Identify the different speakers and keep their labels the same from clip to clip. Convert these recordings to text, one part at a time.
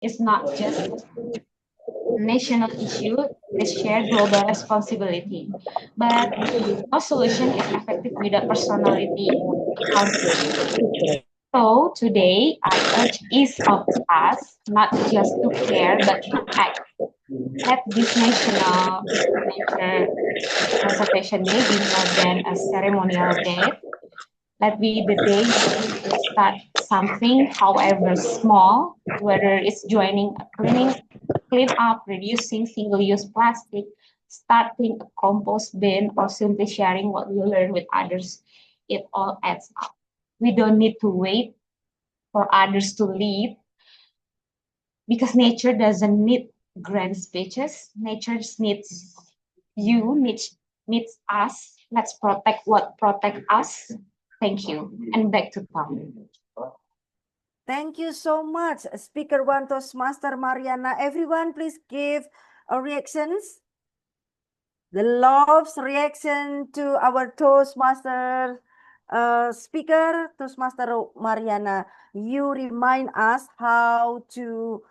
Speaker 1: is not just a national issue, it is shared global responsibility. But no solution is effective without personality accountability. So today, I urge each of us not just to care, but to act. Let this National Nature Conservation Day be more than a ceremonial day. Let be the day we start something, however small, whether it's joining a clean up, reducing single-use plastic, starting a compost bin, or simply sharing what we learn with others. It all adds up. We don't need to wait for others to lead because nature doesn't need grand speeches. Nature needs you, needs us. Let's protect what protect us. Thank you. And back to Tom.
Speaker 2: Thank you so much, Speaker One Toastmaster Mariana. Everyone, please give reactions. The love's reaction to our Toastmaster speaker, Toastmaster Mariana. You remind us how to,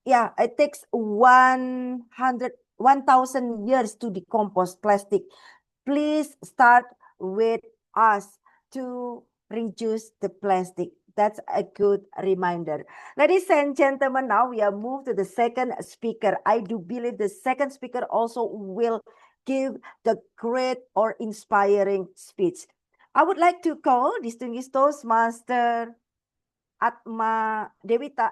Speaker 2: yeah, it takes 1,000 years to decompose plastic. Please start with us to reduce the plastic. That's a good reminder. Ladies and gentlemen, now we are moved to the second speaker. I do believe the second speaker also will give the great or inspiring speech. I would like to call distinguished Toastmaster Atma Dewita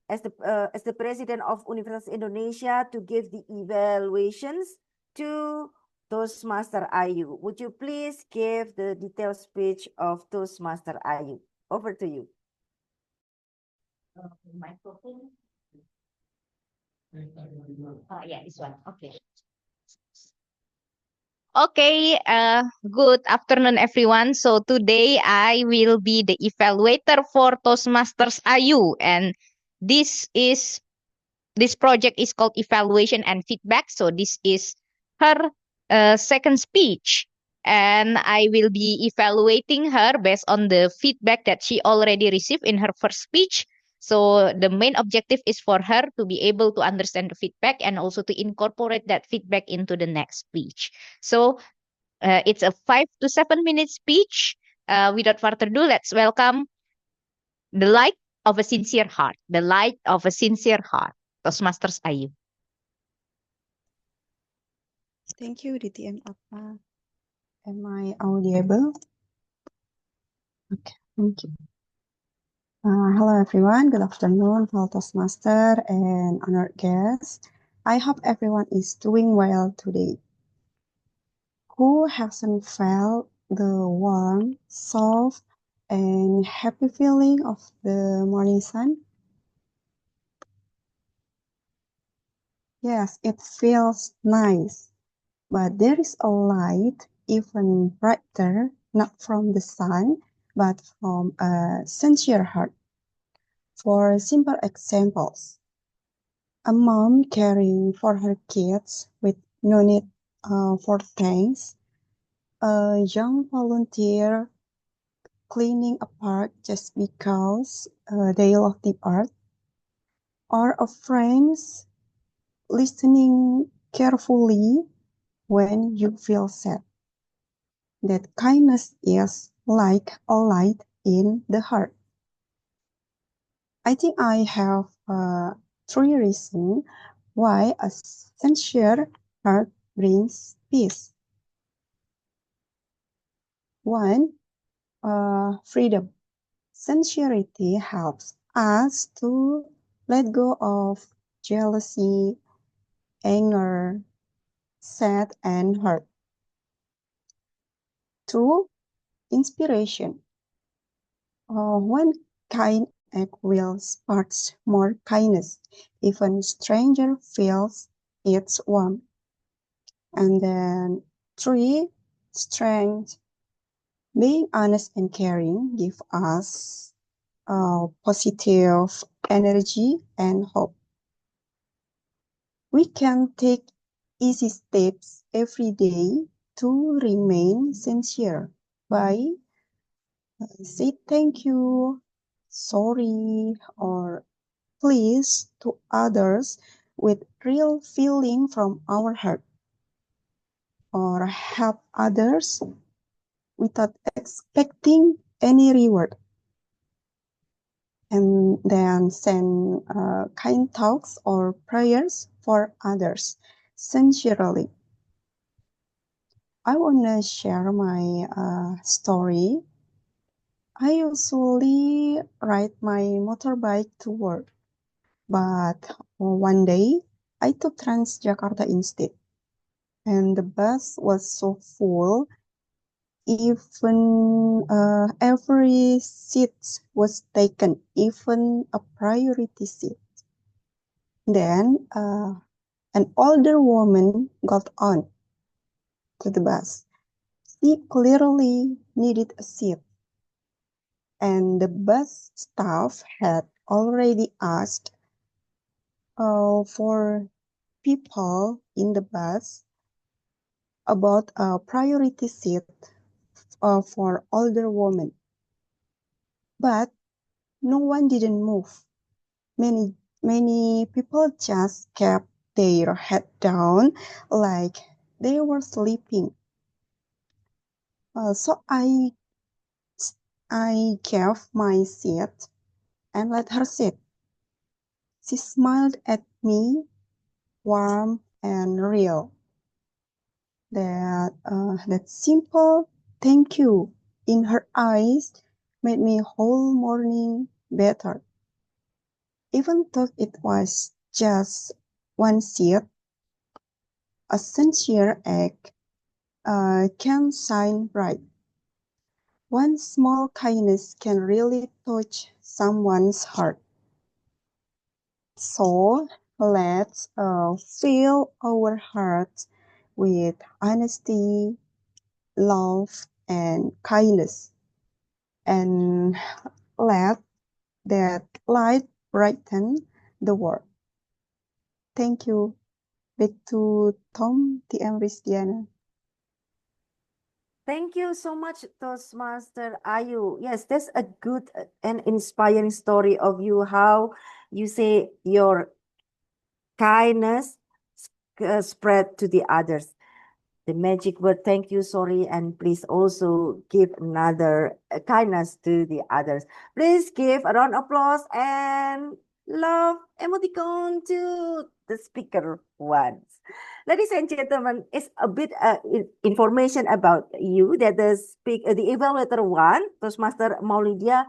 Speaker 2: as the president of Universitas Indonesia to give the evaluations to Toastmaster Ayu. Would you please give the detailed speech of Toastmaster Ayu? Over to you.
Speaker 1: Microphone. Oh yeah, this one. Okay.
Speaker 3: Okay, good afternoon, everyone. So today I will be the evaluator for Toastmasters IU, and this project is called Evaluation and Feedback. So this is her second speech, and I will be evaluating her based on the feedback that she already received in her first speech. So the main objective is for her to be able to understand the feedback and also to incorporate that feedback into the next speech. So it's a 5 to 7 minute speech. Without further ado, let's welcome the light of a sincere heart. The light of a sincere heart. Toastmasters Ayu.
Speaker 4: Thank you, DTM Apa. Am I audible? Okay, thank you. Hello, everyone. Good afternoon, fellow Toastmaster and honored guests. I hope everyone is doing well today. Who hasn't felt the warm, soft, and happy feeling of the morning sun? Yes, it feels nice, but there is a light even brighter, not from the sun, but from a sincere heart. For simple examples, a mom caring for her kids with no need for thanks, a young volunteer cleaning a park just because they love the art, or a friend listening carefully when you feel sad. That kindness is like a light in the heart. I think I have 3 reasons why a sincere heart brings peace. 1. Freedom. Sincerity helps us to let go of jealousy, anger, sad, and hurt. 2. Inspiration. One kind act will spark more kindness. Even stranger feels its warmth. And then 3. Strength. Being honest and caring give us positive energy and hope. We can take easy steps every day to remain sincere by say thank you, sorry, or pleased to others with real feeling from our heart, or help others without expecting any reward, and then send kind thoughts or prayers for others sincerely. I want to share my story. I usually ride my motorbike to work, but one day I took Transjakarta instead, and the bus was so full, even every seat was taken, even a priority seat. Then an older woman got on to the bus. She clearly needed a seat, and the bus staff had already asked for people in the bus about a priority seat for older women. But no one didn't move. Many people just kept their head down like they were sleeping. So I gave my seat and let her sit. She smiled at me, warm and real. That simple thank you in her eyes made me whole morning better. Even though it was just one seat, a sincere act can shine bright. One small kindness can really touch someone's heart. So let's fill our hearts with honesty, love, and kindness, and let that light brighten the world. Thank you. Back to Tom TM Rizdiana.
Speaker 2: Thank you so much, Toastmaster Ayu. Yes, that's a good and inspiring story of you, how you say your kindness spread to the others. The magic word thank you, sorry, and please also give another kindness to the others. Please give a round of applause and love emoticon to the speaker ones. Ladies and gentlemen, it's a bit information about you that the evaluator one, Toastmaster Maulidia,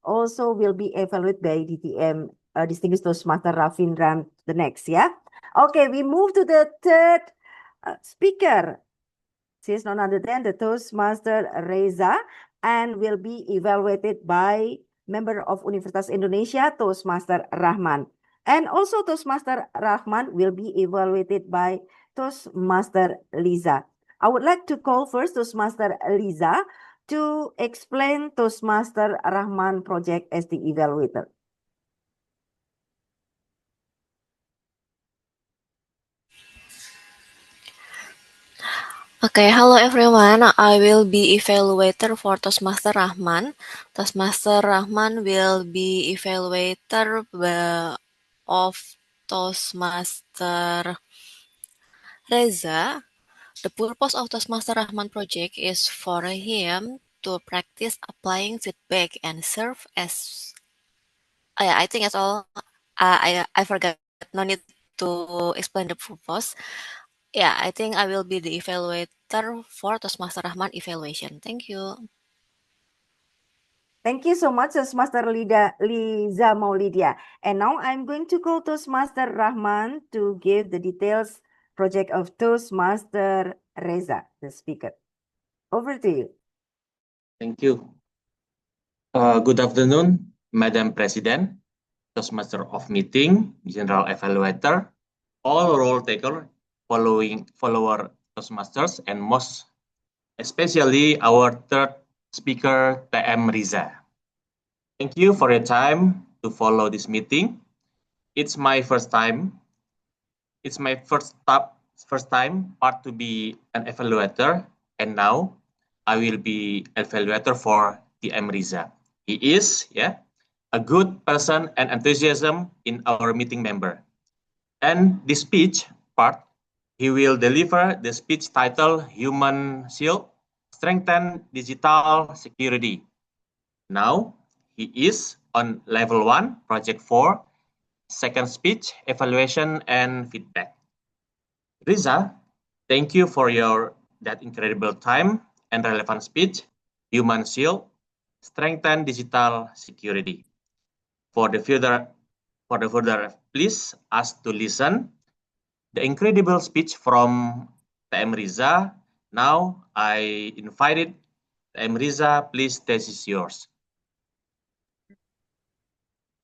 Speaker 2: also will be evaluated by DTM Distinguished Toastmaster Ravindran the next, yeah? Okay, we move to the third speaker. She is none other than the Toastmaster Reza and will be evaluated by member of Universitas Indonesia, Toastmaster Rahman. And also Toastmaster Rahman will be evaluated by Toastmaster Liza. I would like to call first Toastmaster Liza to explain Toastmaster Rahman project as the evaluator.
Speaker 5: Okay, hello everyone. I will be evaluator for Toastmaster Rahman. Toastmaster Rahman will be evaluator of Toastmaster Reza. The purpose of Toastmaster Rahman project is for him to practice applying feedback and serve as I think that's all. I forgot. No need to explain the purpose. Yeah, I think I will be the evaluator for Toastmaster Rahman evaluation. Thank you.
Speaker 2: Thank you so much, Toastmaster Liza Maulidia. And now I'm going to call Toastmaster Rahman to give the details project of Toastmaster Reza, the speaker. Over to you.
Speaker 6: Thank you. Good afternoon, Madam President, Toastmaster of Meeting, General Evaluator, all role taker, follower Toastmasters, and most especially our third speaker, TM Riza. Thank you for your time to follow this meeting. It's my first time. It's my first time part to be an evaluator, and now I will be evaluator for TM Riza. He is, a good person and enthusiasm in our meeting member. And the speech part, he will deliver the speech title Human Shield, Strengthen Digital Security. Now, he is on level 1, project 4, second speech, evaluation and feedback. Riza, thank you for that incredible time and relevant speech, Human Shield, Strengthen Digital Security. For the further, please ask to listen the incredible speech from TM Riza. Now I invited TM Riza, please, this is yours.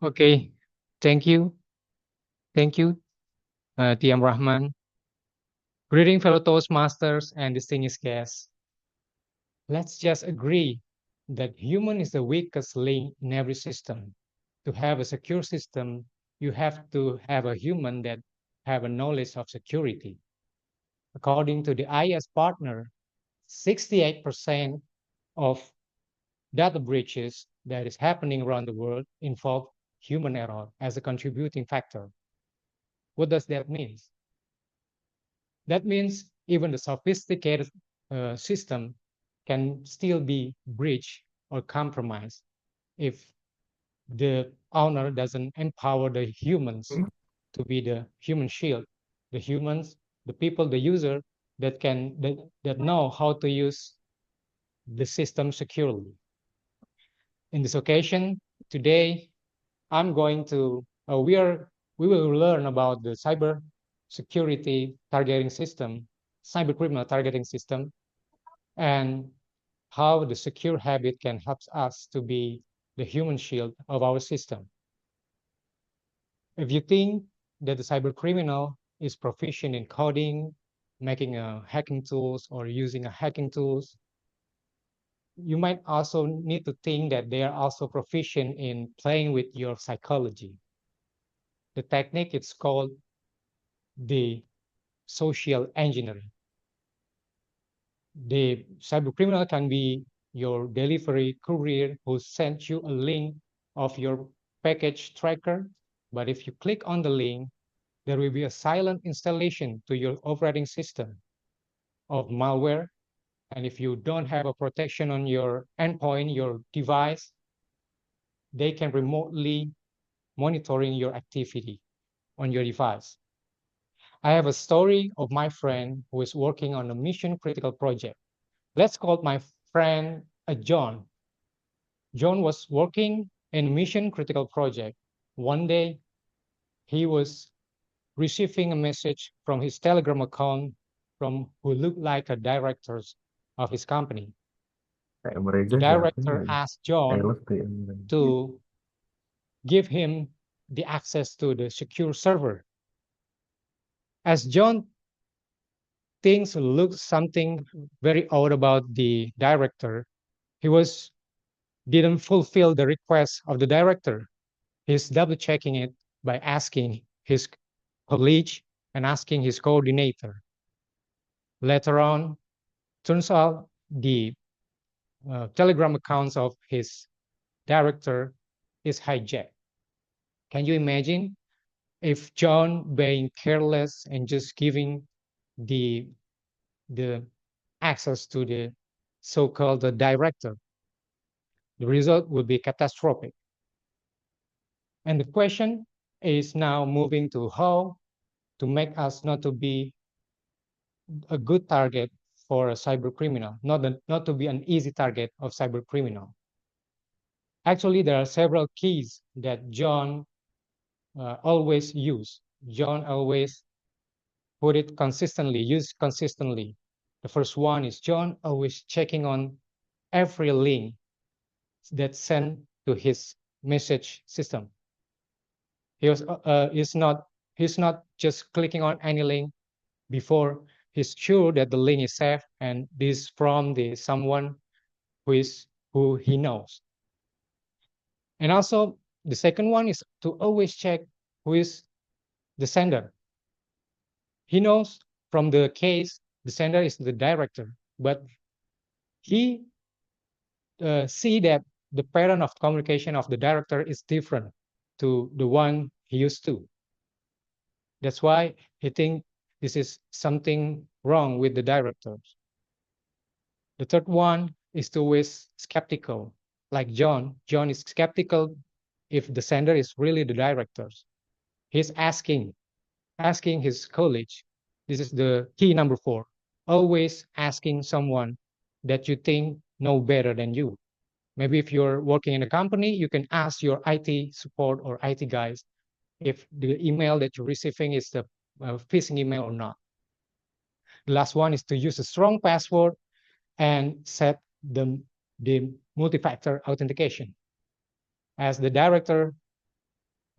Speaker 7: Okay, thank you. Thank you, TM Rahman. Greeting fellow Toastmasters and distinguished guests. Let's just agree that human is the weakest link in every system. To have a secure system, you have to have a human that have a knowledge of security. According to the IS partner, 68% of data breaches that is happening around the world involve human error as a contributing factor. What does that mean? That means even the sophisticated system can still be breached or compromised if the owner doesn't empower the humans to be the human shield, the humans, the people, the user that know how to use the system securely. In this occasion, today, I'm going to we will learn about the cyber security targeting system, cyber criminal targeting system, and how the secure habit can help us to be the human shield of our system. If you think that the cyber criminal is proficient in coding, making hacking tools or using a hacking tools, you might also need to think that they are also proficient in playing with your psychology. The technique is called the social engineering. The cyber criminal can be your delivery courier who sent you a link of your package tracker, but if you click on the link, there will be a silent installation to your operating system of malware. And if you don't have a protection on your endpoint, your device, they can remotely monitoring your activity on your device. I have a story of my friend who is working on a mission critical project. Let's call my friend John. John was working in a mission critical project. One day, he was receiving a message from his Telegram account from who looked like a director of his company. The director asked John to give him the access to the secure server. As John things looked something very odd about the director, he didn't fulfill the request of the director. He's double checking it by asking his colleague and asking his coordinator. Later on, turns out the Telegram accounts of his director is hijacked. Can you imagine if John being careless and just giving the access to the so-called director? The result would be catastrophic. And the question is now moving to how to make us not to be a good target for a cyber criminal, not to be an easy target of cyber criminal. Actually, there are several keys that John always use. John always put it consistently, use consistently. The first one is John always checking on every link that's sent to his message system. He's not just clicking on any link before he's sure that the link is safe and this from someone who he knows. And also the second one is to always check who is the sender. He knows from the case the sender is the director, but he see that the pattern of communication of the director is different to the one he used to. That's why he thinks this is something wrong with the directors. The third one is always skeptical. Like John is skeptical if the sender is really the directors. He's asking his colleague. This is the key number 4. Always asking someone that you think know better than you. Maybe if you're working in a company, you can ask your IT support or IT guys if the email that you're receiving is the phishing email or not. The last one is to use a strong password and set the multi-factor authentication. As the director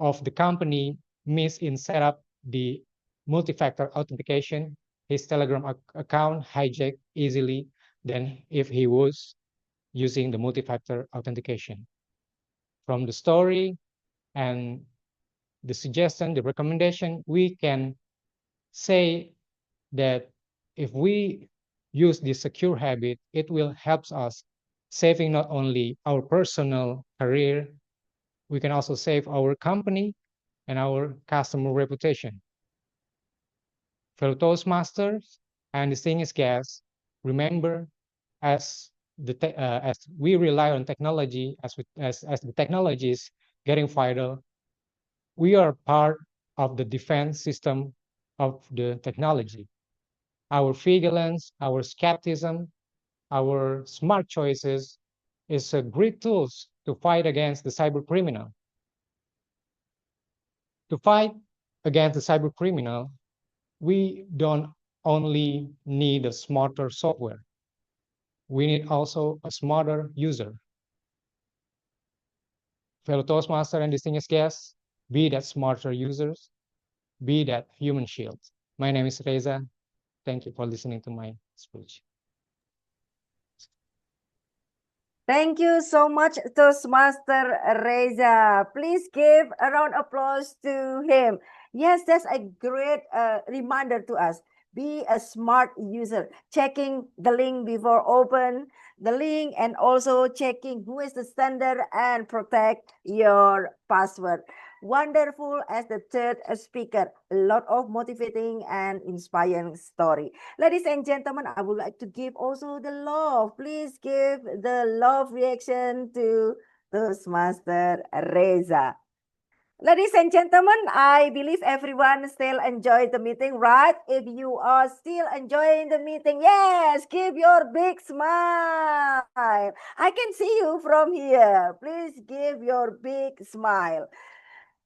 Speaker 7: of the company missed in setup the multi-factor authentication, his Telegram account hijacked easily than if he was using the multi-factor authentication. From the story and the suggestion, the recommendation, we can say that if we use this secure habit, it will help us saving not only our personal career, we can also save our company and our customer reputation. Fellow Toastmasters and distinguished guests, remember, as we rely on technology, as the technology is getting vital, we are part of the defense system of the technology. Our vigilance, our skepticism, our smart choices is a great tools to fight against the cyber criminal. To fight against the cyber criminal, we don't only need a smarter software. We need also a smarter user. Fellow Toastmaster and distinguished guests, be that smarter users, be that human shield. My name is Reza. Thank you for listening to my speech.
Speaker 2: Thank you so much, Toastmaster Reza. Please give a round of applause to him. Yes, that's a great reminder to us. Be a smart user, checking the link before open the link and also checking who is the sender and protect your password. Wonderful as the third speaker. A lot of motivating and inspiring story. Ladies and gentlemen, I would like to give also the love. Please give the love reaction to Toastmaster Reza. Ladies and gentlemen, I believe everyone still enjoyed the meeting, right? If you are still enjoying the meeting, yes, give your big smile. I can see you from here. Please give your big smile.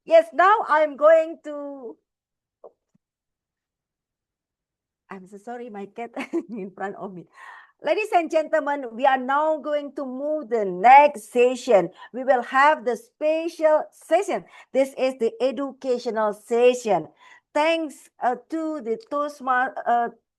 Speaker 2: Yes, now I'm going to... I'm so sorry, my cat in front of me. Ladies and gentlemen, we are now going to move the next session. We will have the special session. This is the educational session. Thanks to the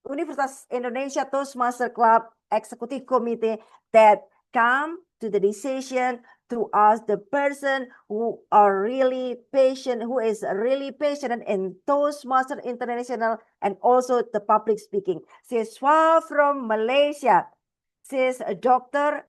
Speaker 2: Universitas Indonesia Toastmaster Club Executive Committee that come to the decision to ask the person who are really patient, who is really passionate in Toastmaster International and also the public speaking. She is far from Malaysia. She is a doctor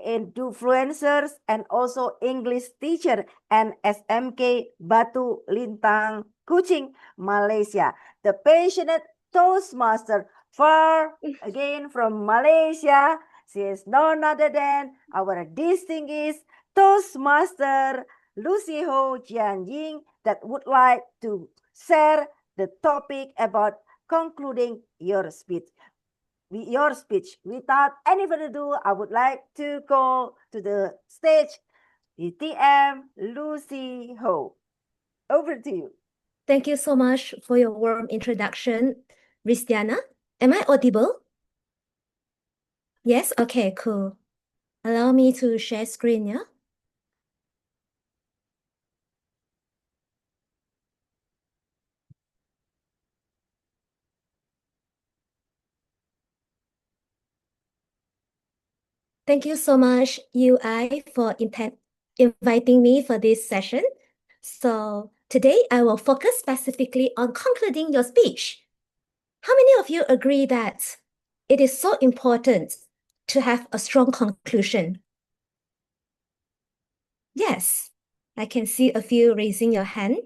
Speaker 2: in influencers and also English teacher and SMK Batu Lintang, Kuching, Malaysia. The passionate Toastmaster far again from Malaysia. She is none other than our distinguished Toastmaster Lucy Ho Jianjing that would like to share the topic about concluding your speech. Without any further ado, I would like to call to the stage the TM Lucy Ho. Over to you.
Speaker 8: Thank you so much for your warm introduction, Ristiana. Am I audible? Yes? Okay, cool. Allow me to share screen, yeah? Thank you so much, UI, for inviting me for this session. So today I will focus specifically on concluding your speech. How many of you agree that it is so important to have a strong conclusion? Yes, I can see a few raising your hand.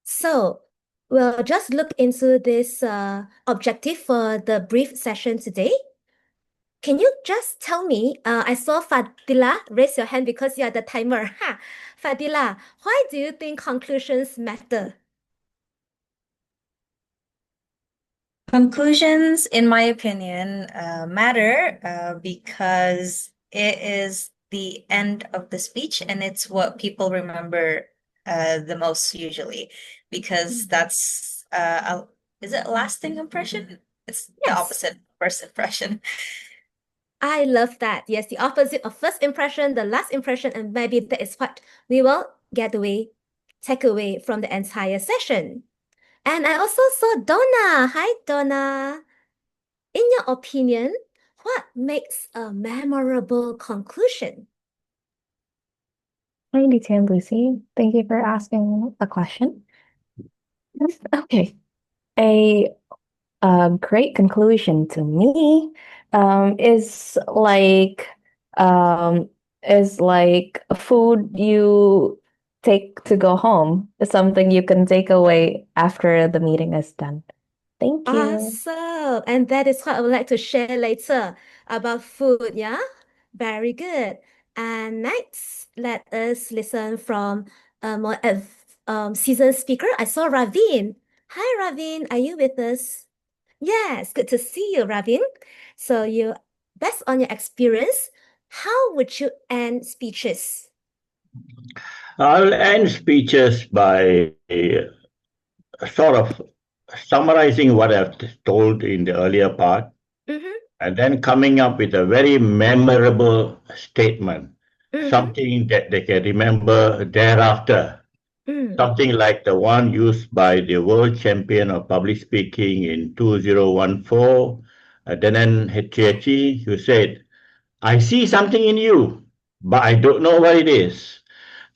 Speaker 8: So we'll just look into this objective for the brief session today. Can you just tell me, I saw Fadila raise your hand because you are the timer. Ha! Fadila, why do you think conclusions matter?
Speaker 9: Conclusions, in my opinion, matter because it is the end of the speech and it's what people remember the most usually because that's is it lasting impression? It's the
Speaker 8: Yes.
Speaker 9: opposite of first impression.
Speaker 8: I love that. Yes, the opposite of first impression, the last impression, and maybe that is what we will take away from the entire session. And I also saw Donna. Hi, Donna. In your opinion, what makes a memorable conclusion?
Speaker 10: Hi, DT and Lucy. Thank you for asking a question. Okay. A great conclusion to me is like a food you take to go home. It's something you can take away after the meeting is done. Thank you.
Speaker 8: Awesome. And that is what I would like to share later about food, yeah? Very good. And next, let us listen from a more seasoned speaker. I saw Ravin. Hi, Ravin. Are you with us? Yes, good to see you, Ravin. So based on your experience, how would you end speeches?
Speaker 11: I'll end speeches by sort of summarizing what I've told in the earlier part
Speaker 8: Mm-hmm.
Speaker 11: and then coming up with a very memorable statement,
Speaker 8: Mm-hmm.
Speaker 11: something that they can remember thereafter. Something like the one used by the world champion of public speaking in 2014, Danan Hetchiachi, who said, "I see something in you, but I don't know what it is."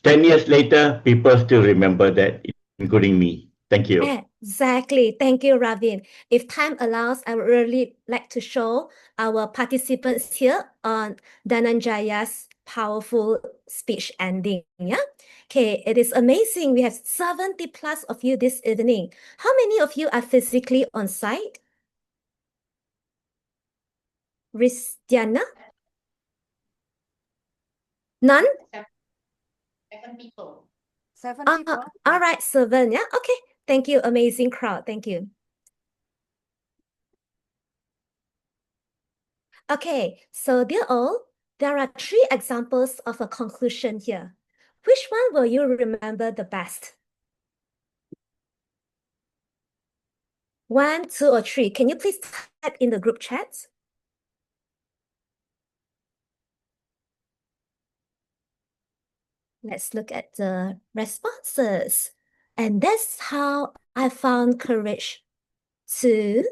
Speaker 11: 10 years later, people still remember that, including me. Thank you.
Speaker 8: Exactly. Thank you, Ravin. If time allows, I would really like to show our participants here on Dhananjaya's powerful speech ending. Yeah. Okay, it is amazing. We have 70 plus of you this evening. How many of you are physically on site? Ristiana? None?
Speaker 1: 7 people.
Speaker 2: 7
Speaker 8: All
Speaker 2: people.
Speaker 8: right, 7. Yeah. Okay. Thank you. Amazing crowd. Thank you. Okay, so dear all, there are 3 examples of a conclusion here. Which one will you remember the best? 1, 2, or 3? Can you please type in the group chat? Let's look at the responses. And that's how I found courage to...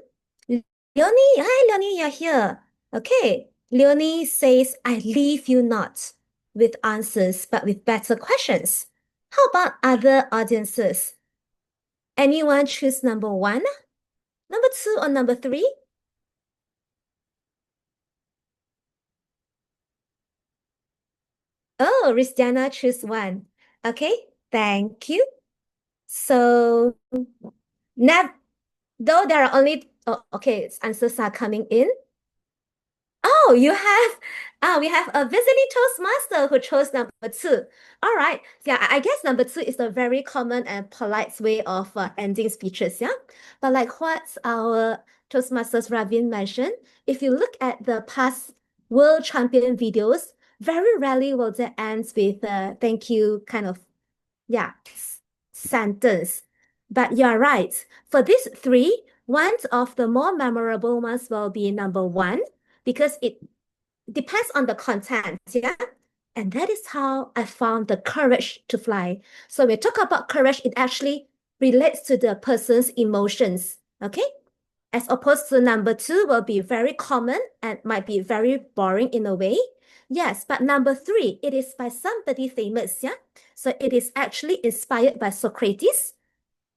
Speaker 8: Leonie, hi Leonie, you're here. Okay, Leonie says, I leave you not with answers, but with better questions. How about other audiences? Anyone choose number 1, number 2, or number 3? Oh, Ristiana choose 1. Okay, thank you. So, though there are only, okay, answers are coming in. Oh, we have a visiting Toastmaster who chose number 2. All right. Yeah, I guess number 2 is a very common and polite way of ending speeches, yeah? But like what our Toastmasters Ravin mentioned, if you look at the past world champion videos, very rarely will they end with a thank you kind of, yeah, sentence. But you're right. For these 3, one of the more memorable ones will be number 1, because it depends on the content, yeah? And that is how I found the courage to fly. So when we talk about courage, it actually relates to the person's emotions, okay? As opposed to number 2 will be very common and might be very boring in a way. Yes, but number 3, it is by somebody famous, yeah? So it is actually inspired by Socrates,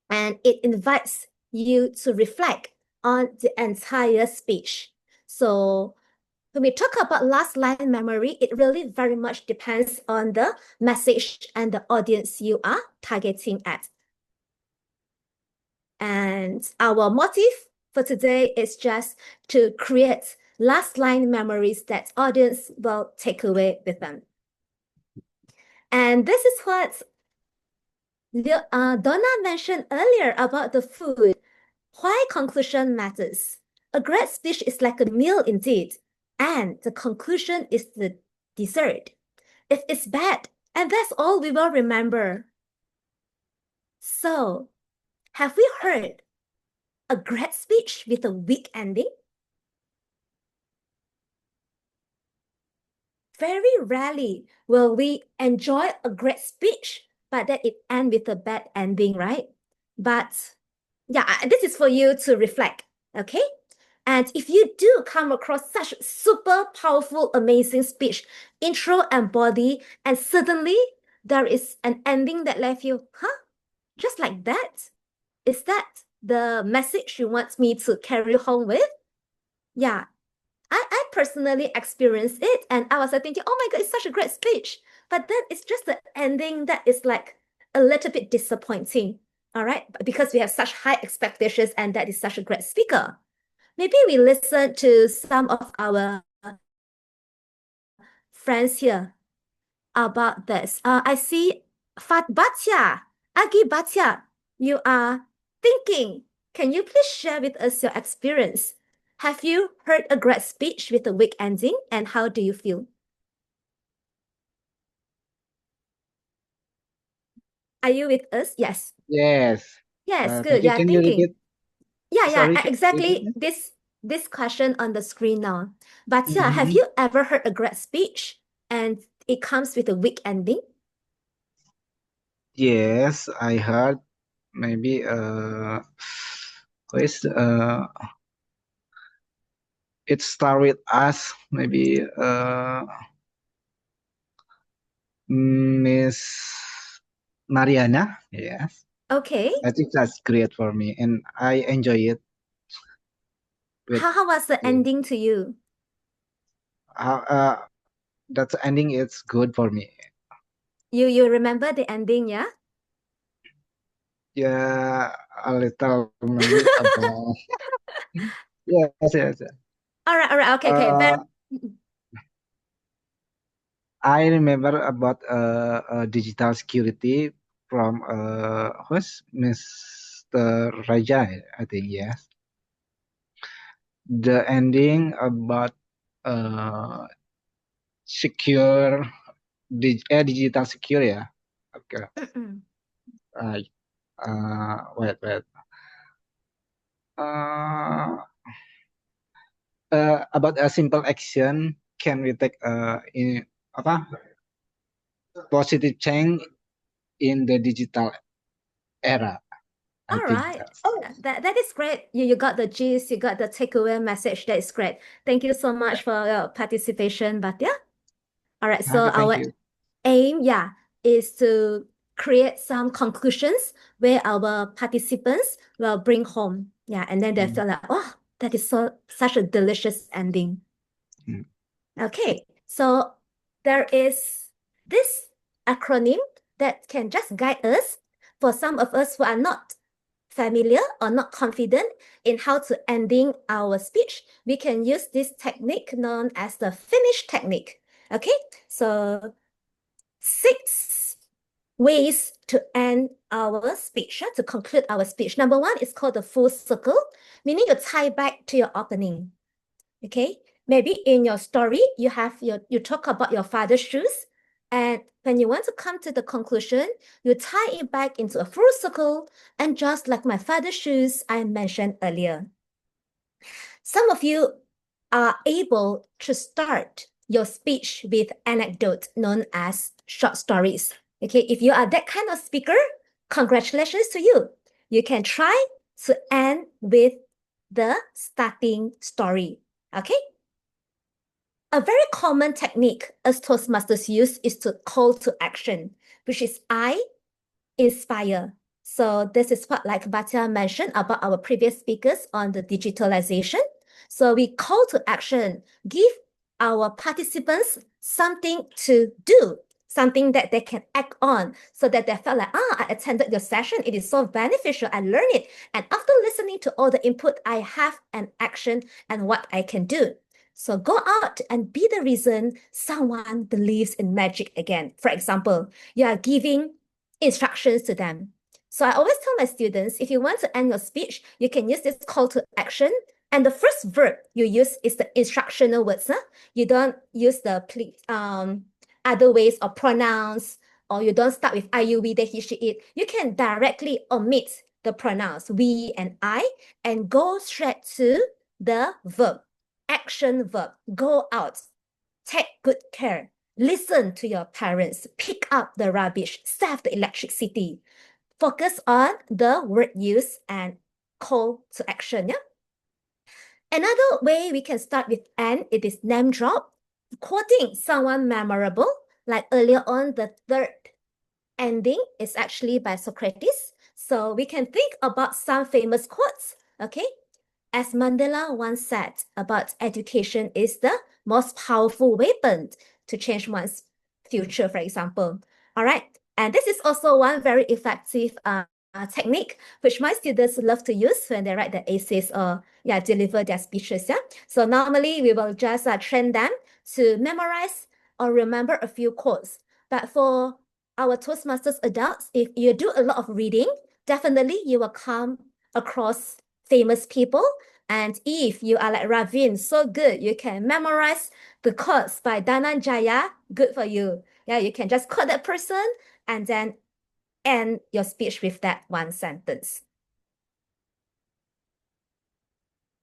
Speaker 8: and it invites you to reflect on the entire speech. So when we talk about last line memory, it really very much depends on the message and the audience you are targeting at. And our motive for today is just to create last line memories that audience will take away with them. And this is what Donna mentioned earlier about the food. Why conclusion matters. A great speech is like a meal indeed, and the conclusion is the dessert. If it's bad, and that's all we will remember. So, have we heard a great speech with a weak ending? Very rarely will we enjoy a great speech, but that it ends with a bad ending, right? But yeah, this is for you to reflect, okay? And if you do come across such super powerful, amazing speech, intro and body, and suddenly there is an ending that left you, huh? Just like that? Is that the message you want me to carry home with? Yeah, I personally experienced it, and I was thinking, oh my God, it's such a great speech. But then it's just the ending that is like a little bit disappointing, all right? Because we have such high expectations, and that is such a great speaker. Maybe we listen to some of our friends here about this. I see Batya, Agi Batya, you are thinking. Can you please share with us your experience? Have you heard a great speech with a weak ending, and how do you feel? Are you with us? Yes.
Speaker 12: Yes.
Speaker 8: Yes,
Speaker 12: Thank
Speaker 8: good.
Speaker 12: you.
Speaker 8: Yeah,
Speaker 12: Can you
Speaker 8: thinking.
Speaker 12: repeat?
Speaker 8: Yeah,
Speaker 12: Sorry,
Speaker 8: exactly
Speaker 12: repeat?
Speaker 8: this question on the screen now. But yeah, have
Speaker 12: Mhm.
Speaker 8: you ever heard a great speech and it comes with a weak ending?
Speaker 12: Yes, I heard. Maybe please it start with us. Maybe Miss Mariana. Yes.
Speaker 8: Okay.
Speaker 12: I think that's great for me, and I enjoy it. With
Speaker 8: How was the
Speaker 12: the,
Speaker 8: ending to you?
Speaker 12: that ending is good for me.
Speaker 8: You remember the ending, yeah?
Speaker 12: Yeah, a little maybe about. Yes, yes.
Speaker 8: All right. Okay.
Speaker 12: I remember about digital security from who's Mr. Raja, I think, yes. The ending about secure digital secure, yeah. Okay. Right. Wait. About a simple action, can we take in apa positive change in the digital era? I
Speaker 8: All
Speaker 12: think
Speaker 8: right.
Speaker 12: that's.
Speaker 8: That is great. You got the gist, you got the takeaway message. That is great. Thank you so much for your participation, Batya. All right. So
Speaker 12: Okay, thank
Speaker 8: our
Speaker 12: you.
Speaker 8: aim, is to create some conclusions where our participants will bring home. Yeah, and then they feel like, oh, that is such a delicious ending. Okay, so there is this acronym that can just guide us for some of us who are not familiar or not confident in how to ending our speech. We can use this technique known as the finish technique. Okay, so 6 ways to end our speech, to conclude our speech. Number 1 is called the full circle, meaning you tie back to your opening. Okay, maybe in your story, you talk about your father's shoes, and when you want to come to the conclusion, you tie it back into a full circle, and just like my father's shoes I mentioned earlier. Some of you are able to start your speech with anecdote known as short stories. Okay, if you are that kind of speaker, congratulations to you. You can try to end with the starting story. Okay. A very common technique as Toastmasters use is to call to action, which is I inspire. So this is what like Batya mentioned about our previous speakers on the digitalization. So we call to action, give our participants something to do, something that they can act on, so that they felt like, I attended your session. It is so beneficial. I learned it. And after listening to all the input, I have an action and what I can do. So go out and be the reason someone believes in magic again. For example, you are giving instructions to them. So I always tell my students, if you want to end your speech, you can use this call to action. And the first verb you use is the instructional words. You don't use the other ways or pronouns, or you don't start with I, you, we, they, he, she, it. You can directly omit the pronouns we and I and go straight to the verb, action verb. Go out, take good care, listen to your parents, pick up the rubbish, save the electricity. Focus on the word use and call to action. Yeah. Another way we can start with and it is name drop, quoting someone memorable. Like earlier on, the third ending is actually by Socrates. So we can think about some famous quotes. Okay, as Mandela once said about education is the most powerful weapon to change one's future, for example. All right, and this is also one very effective technique which my students love to use when they write their essays or deliver their speeches. Yeah, so normally we will just train them to memorize or remember a few quotes. But for our Toastmasters adults, if you do a lot of reading, definitely you will come across famous people. And if you are like Ravin, so good, you can memorize the quotes by Dhananjaya, good for you. Yeah, you can just quote that person and then end your speech with that one sentence.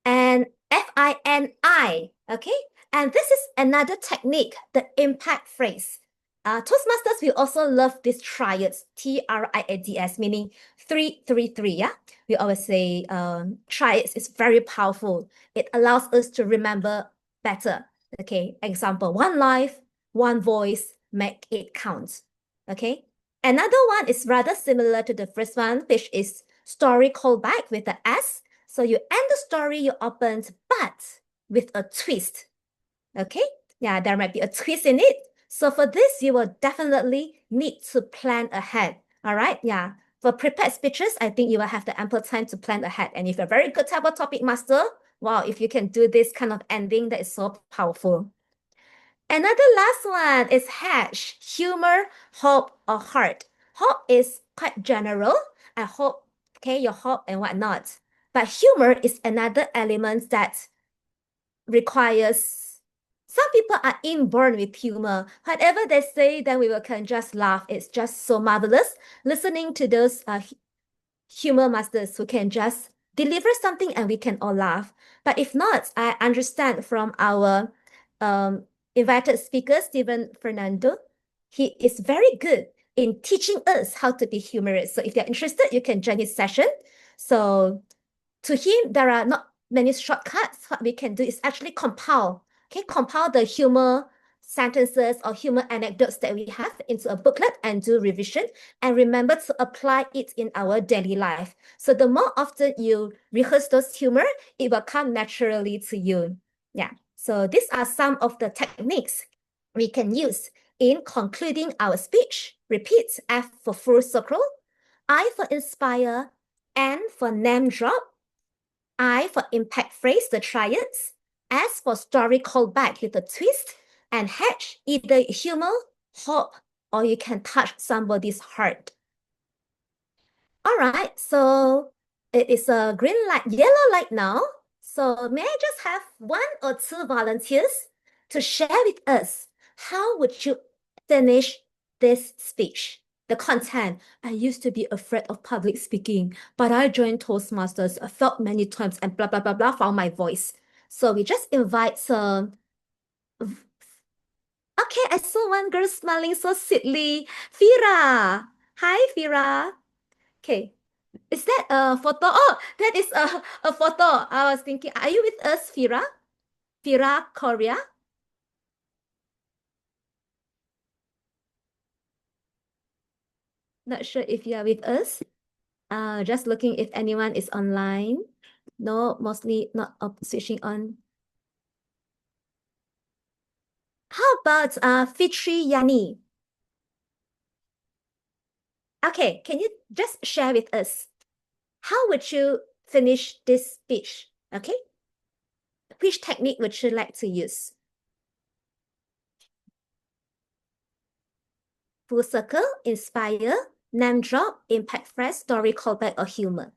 Speaker 8: And FINI, okay? And this is another technique, the impact phrase. Toastmasters, we also love these triads, TRIADS, meaning 333, yeah? We always say triads is very powerful. It allows us to remember better, okay? Example, one life, one voice, make it count, okay? Another one is rather similar to the first one, which is story callback with the S. So you end the story you opened, but with a twist, okay? Yeah, there might be a twist in it. So for this, you will definitely need to plan ahead, all right? Yeah, for prepared speeches, I think you will have the ample time to plan ahead. And if you're a very good type of topic master, wow, if you can do this kind of ending, that is so powerful. Another last one is hash, humor, hope, or heart. Hope is quite general. I hope, okay, your hope and whatnot. But humor is another element that requires, some people are inborn with humor. Whatever they say, then we can just laugh. It's just so marvelous listening to those humor masters who can just deliver something and we can all laugh. But if not, I understand from our invited speaker, Stephen Fernando, he is very good in teaching us how to be humorous. So if you're interested, you can join his session. So to him, there are not many shortcuts. What we can do is actually compile the humor sentences or humor anecdotes that we have into a booklet and do revision and remember to apply it in our daily life. So the more often you rehearse those humor, it will come naturally to you. Yeah. So these are some of the techniques we can use in concluding our speech. Repeat: F for full circle, I for inspire, N for name drop, I for impact phrase, the triads, S for story callback with a twist, and H, either humor, hope, or you can touch somebody's heart. All right, so it is a green light, yellow light now. So may I just have one or two volunteers to share with us, how would you finish this speech? The content: I used to be afraid of public speaking, but I joined Toastmasters. I felt many times and blah, blah, blah, blah, found my voice. So we just invite some. Okay, I saw one girl smiling so sweetly. Fira. Hi, Fira. Okay. Is that a photo? Oh, that is a photo. I was thinking, are you with us, Fira? Fira Korea? Not sure if you are with us. Just looking if anyone is online. No, mostly not switching on. How about Fitri Yani? Okay, can you just share with us how would you finish this speech? Okay, which technique would you like to use? Full circle, inspire, name drop, impact phrase, story callback, or humor?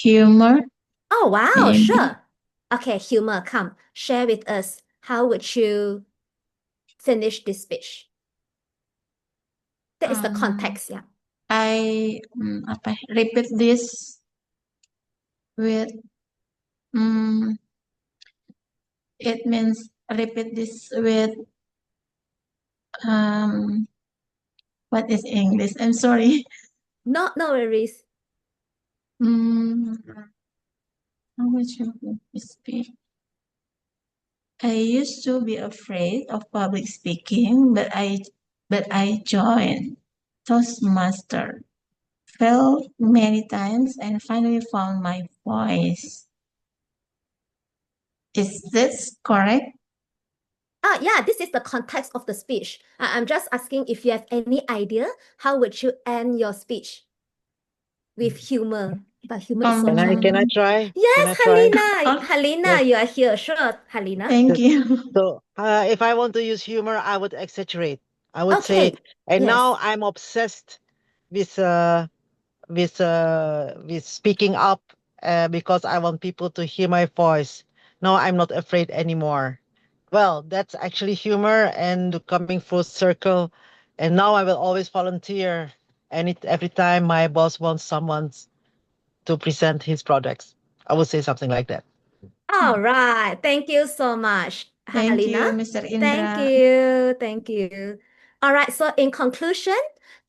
Speaker 1: Humor,
Speaker 8: Oh, wow,
Speaker 1: maybe.
Speaker 8: sure. Okay, humor, come, share with us. How would you finish this speech? That is the context, yeah.
Speaker 1: I repeat this with it means repeat this with what is English? I'm sorry.
Speaker 8: No worries.
Speaker 1: How would you speak? I used to be afraid of public speaking, but I joined Toastmaster, failed many times, and finally found my voice. Is this correct?
Speaker 8: Yeah, this is the context of the speech. I'm just asking if you have any idea how would you end your speech with humor. But humor is so
Speaker 13: Can I
Speaker 8: challenging.
Speaker 13: try?
Speaker 8: Yes,
Speaker 13: Can I try?
Speaker 8: Halina. Halina,
Speaker 13: Yes.
Speaker 8: you are here. Sure, Halina.
Speaker 1: Thank you.
Speaker 13: So, if I want to use humor, I would exaggerate. I would say,
Speaker 8: Okay.
Speaker 13: and now
Speaker 8: Yes.
Speaker 13: I'm obsessed with speaking up because I want people to hear my voice. Now I'm not afraid anymore. Well, that's actually humor and coming full circle. And now I will always volunteer every time my boss wants someone to present his products. I would say something like that.
Speaker 8: All right. Thank you so much,
Speaker 1: Thank
Speaker 8: Halina.
Speaker 1: you, Mr.
Speaker 8: Thank
Speaker 1: Indra.
Speaker 8: you. Thank you. All right. So in conclusion,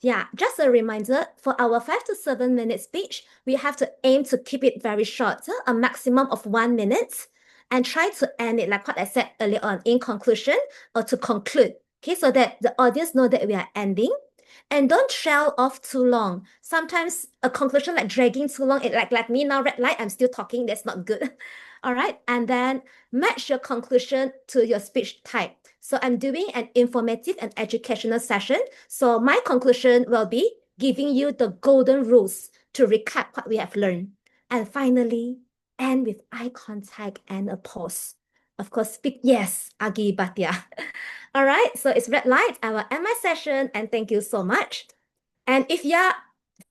Speaker 8: yeah, just a reminder for our 5 to 7 minute speech, we have to aim to keep it very short, a maximum of 1 minute, and try to end it like what I said earlier on in conclusion or to conclude. Okay, so that the audience know that we are ending. And don't trail off too long. Sometimes a conclusion like dragging too long, it like me now, red light, I'm still talking, that's not good. All right, and then match your conclusion to your speech type. So I'm doing an informative and educational session. So my conclusion will be giving you the golden rules to recap what we have learned. And finally, end with eye contact and a pause. Of course, speak yes, Agi Batya. All right, so it's red light. I will end my session and thank you so much. And if you're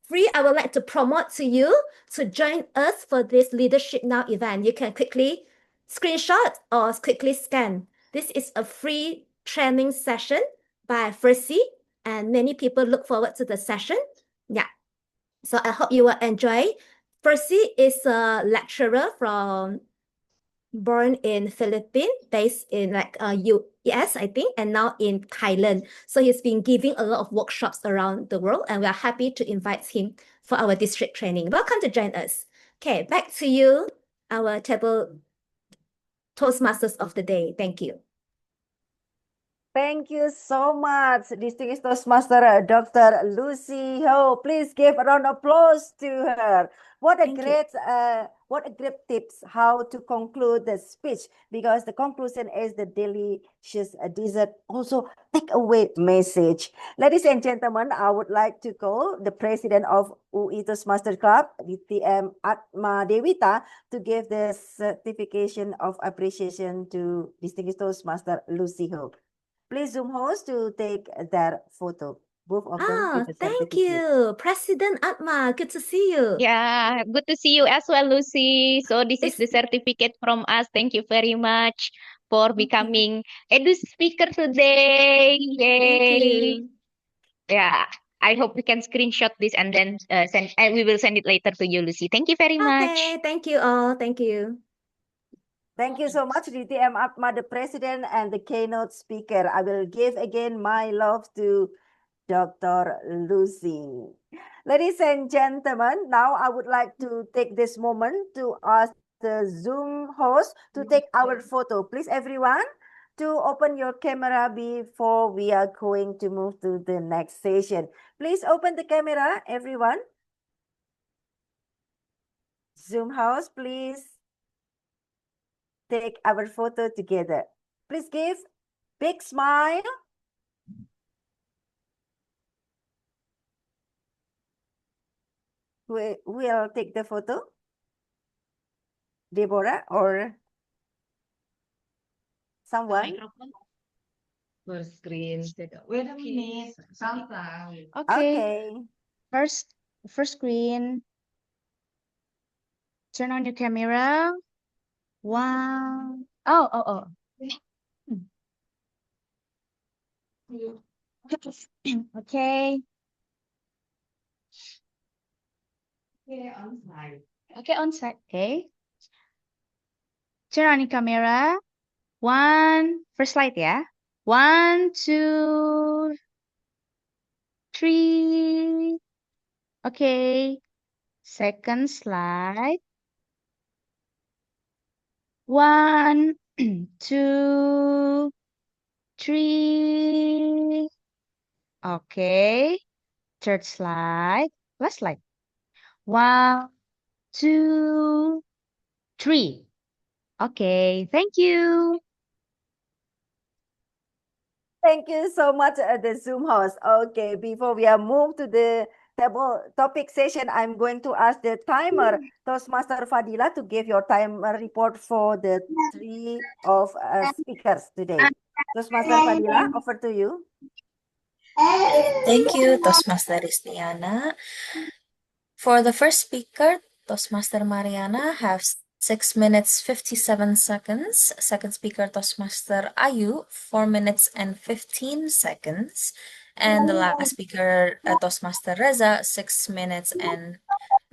Speaker 8: free, I would like to promote to you to join us for this Leadership Now event. You can quickly screenshot or quickly scan. This is a free training session by Fercy, and many people look forward to the session. Yeah. So I hope you will enjoy. Fercy is a lecturer born in Philippines, based in US, I think, and now in Thailand. So he's been giving a lot of workshops around the world, and we are happy to invite him for our district training. Welcome to join us. Okay, back to you, our table Toastmasters of the day. Thank you.
Speaker 2: Thank you so much, distinguished Toastmaster Dr. Lucy Ho. Please give a round of applause to her. What a great tips how to conclude the speech, because the conclusion is the delicious dessert, also take away message. Ladies and gentlemen, I would like to call the president of UI Toastmaster Club, DTM Atma Dewita, to give the certification of appreciation to distinguished Toastmaster Lucy Ho. Please Zoom host to take their photo. Both of them with the
Speaker 8: Thank
Speaker 2: certificate.
Speaker 8: you, President Atma. Good to see you.
Speaker 3: Yeah, good to see you as well, Lucy. So this is the certificate from us. Thank you very much for becoming Edu speaker today. Yay!
Speaker 8: Thank you.
Speaker 3: Yeah, I hope we can screenshot this and then send. And we will send it later to you, Lucy. Thank you very much.
Speaker 8: Okay, thank you all. Thank you.
Speaker 2: Thank you so much, DTM Atma, the president and the keynote speaker. I will give again my love to Dr. Lucy. Ladies and gentlemen, now I would like to take this moment to ask the Zoom host to take our photo. Please, everyone, to open your camera before we are going to move to the next session. Please open the camera, everyone. Zoom host, please. take our photo together. Please give big smile. We will take the photo. Deborah or someone?
Speaker 3: First screen. Wait a minute.
Speaker 1: Okay.
Speaker 2: Okay.
Speaker 3: First screen. Turn on your camera. One. Oh. Okay. Okay, on side. Okay. Turn on your camera. First slide ya. 1, 2, 3. Okay. Second slide. 1, 2, 3. Okay. Third slide. Last slide. 1, 2, 3. Okay. Thank you.
Speaker 2: Thank you so much, the Zoom host. Okay, before we are moved to the table topic session, I'm going to ask the timer, Toastmaster Fadila, to give your timer report for the 3 of speakers today. Toastmaster Fadila, over to you.
Speaker 9: Thank you, Toastmaster Ristiana. For the first speaker, Toastmaster Mariana, have 6 minutes 57 seconds. Second speaker, Toastmaster Ayu, 4 minutes and 15 seconds. And the last speaker, Toastmaster Reza, 6 minutes and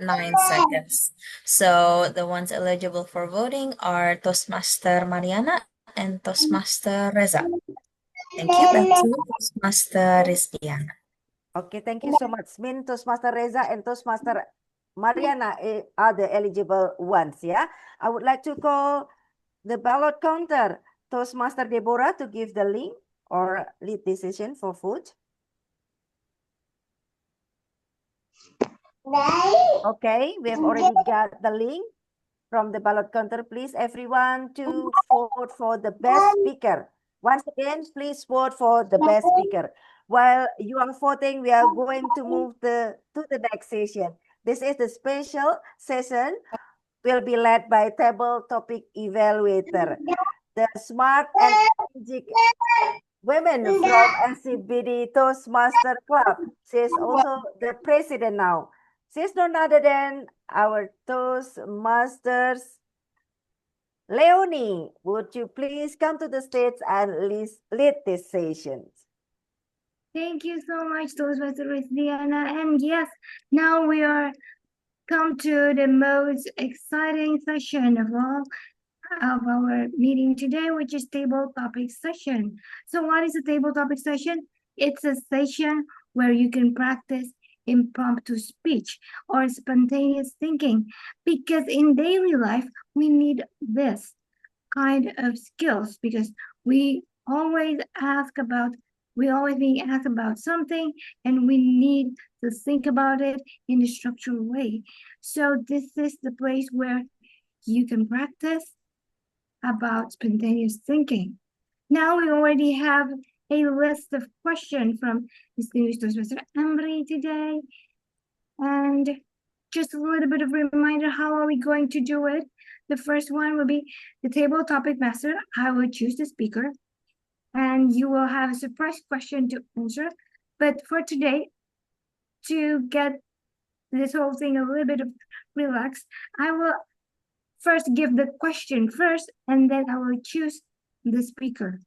Speaker 9: 9 seconds. So the ones eligible for voting are Toastmaster Mariana and Toastmaster Reza. Thank you. Back to Toastmaster Ristiana.
Speaker 2: Okay, thank you so much. Min, Toastmaster Reza and Toastmaster Mariana are the eligible ones, yeah? I would like to call the ballot counter, Toastmaster Deborah, to give the link or lead decision for food. Okay, we have already got the link from the ballot counter. Please, everyone, to vote for the best speaker. Once again, please vote for the best speaker. While you are voting, we are going to move to the next session. This is the special session, will be led by table topic evaluator. The smart and strategic women from SCBD Toastmaster Club. She is also the president now. She is none other than our Toastmasters Leonie. Would you please come to the stage and lead this session?
Speaker 14: Thank you so much, Toastmaster Diana. And yes, now we are come to the most exciting session of all of our meeting today, which is table topic session. So what is a table topic session? It's a session where you can practice impromptu speech or spontaneous thinking, because in daily life, we need this kind of skills, because we always being asked about something and we need to think about it in a structured way. So this is the place where you can practice about spontaneous thinking. Now we already have a list of questions from distinguished Toastmaster Ambry today. And just a little bit of reminder, how are we going to do it? The first one will be the table topic master. I will choose the speaker and you will have a surprise question to answer. But for today, to get this whole thing a little bit of relaxed, I will first give the question first, and then I will choose the speaker.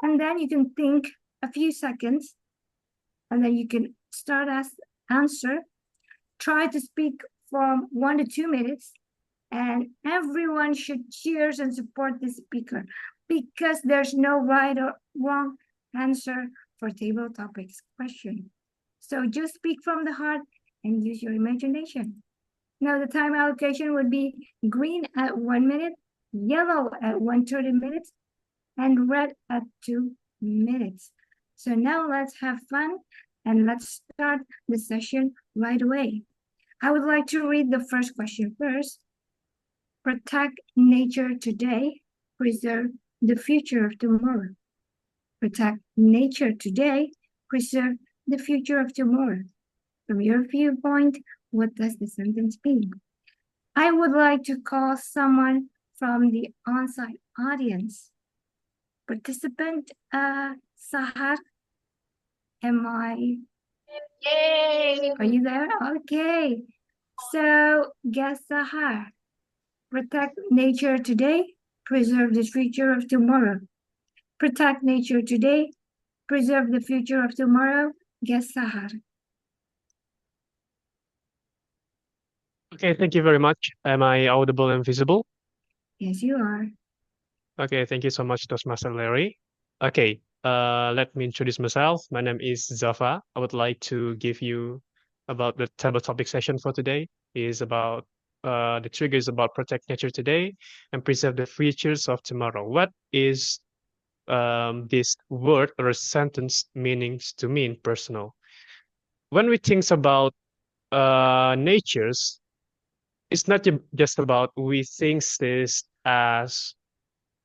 Speaker 14: And then you can think a few seconds, and then you can start answer. Try to speak for 1 to 2 minutes, and everyone should cheers and support the speaker, because there's no right or wrong answer for table topics question. So just speak from the heart and use your imagination. Now the time allocation would be green at 1 minute, yellow at 130 minutes, and red at 2 minutes. So now let's have fun and let's start the session right away. I would like to read the first question first. Protect nature today. preserve the future of tomorrow. Protect nature today, preserve the future of tomorrow. From your viewpoint, what does the sentence mean? I would like to call someone from the on-site audience. Participant Sahar, are you there? Okay. So guess Sahar. Protect nature today, preserve the future of tomorrow. Protect nature today, preserve the future of tomorrow. Guess Sahar.
Speaker 15: Okay, thank you very much. Am I audible and visible?
Speaker 14: Yes, you are.
Speaker 15: Okay, thank you so much, Toastmaster Larry. Okay, let me introduce myself. My name is Zafa. I would like to give you about the table topic session for today. Is about the trigger is about protect nature today and preserve the futures of tomorrow. What is this word or sentence meanings to me in personal? When we think about natures, it's not just about we think this as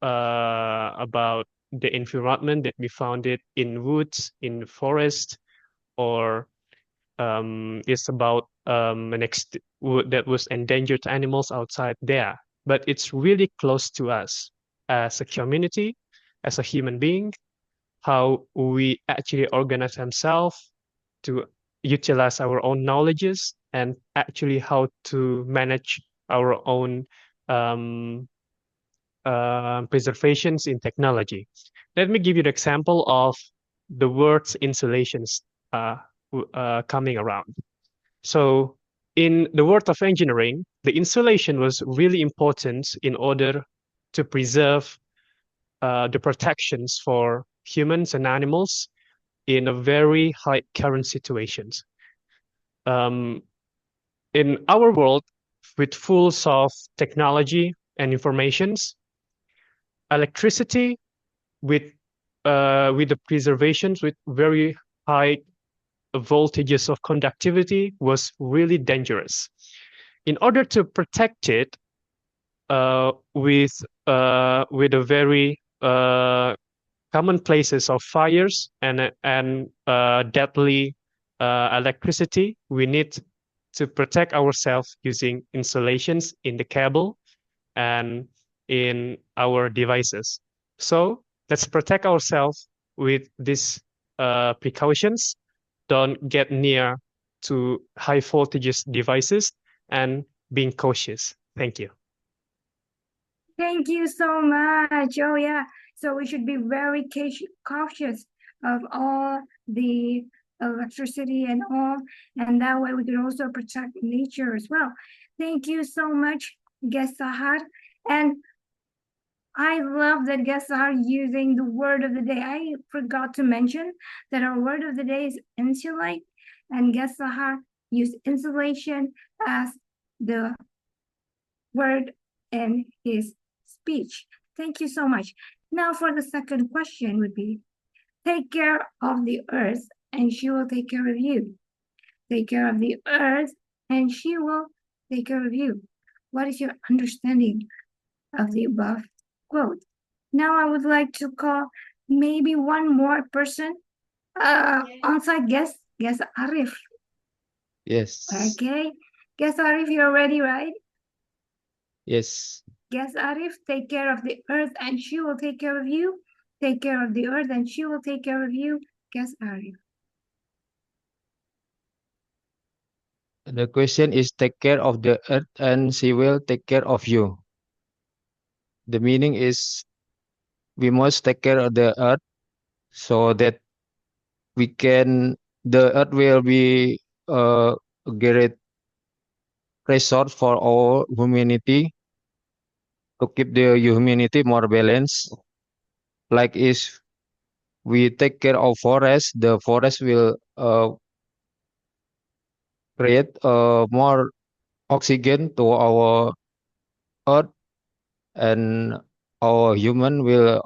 Speaker 15: about the environment that we found it in woods, in the forest, or it's about that was endangered animals outside there. But it's really close to us as a community, as a human being, how we actually organize ourselves to utilize our own knowledges and actually how to manage our own preservations in technology. Let me give you the example of the words insulations coming around. So in the world of engineering, the insulation was really important in order to preserve the protections for humans and animals in a very high current situations. In our world, with full of technology and informations, electricity with the preservations with very high voltages of conductivity was really dangerous. In order to protect it with a very common places of fires and deadly electricity, we need to protect ourselves using insulations in the cable and in our devices. So let's protect ourselves with these precautions. Don't get near to high voltages devices and being cautious. Thank you.
Speaker 14: Thank you so much. Oh, yeah. So we should be very cautious of all the electricity and all. And that way we can also protect nature as well. Thank you so much, Guest Sahar. And I love that guests are using the word of the day. I forgot to mention that our word of the day is insulate, and guest Sahar used insulation as the word in his speech. Thank you so much. Now for the second question would be, take care of the earth and she will take care of you. Take care of the earth and she will take care of you. What is your understanding of the above quote? Now I would like to call maybe one more person, on-site guest Arif.
Speaker 16: Yes.
Speaker 14: Okay, guest Arif, you're ready, right?
Speaker 16: Yes.
Speaker 14: Guest Arif, take care of the earth and she will take care of you. Take care of the earth and she will take care of you. Guest Arif.
Speaker 16: The question is take care of the earth and she will take care of you. The meaning is we must take care of the earth so that the earth will be a great resource for our humanity to keep the humanity more balanced. Like if we take care of forest, the forest will create more oxygen to our earth, and our human will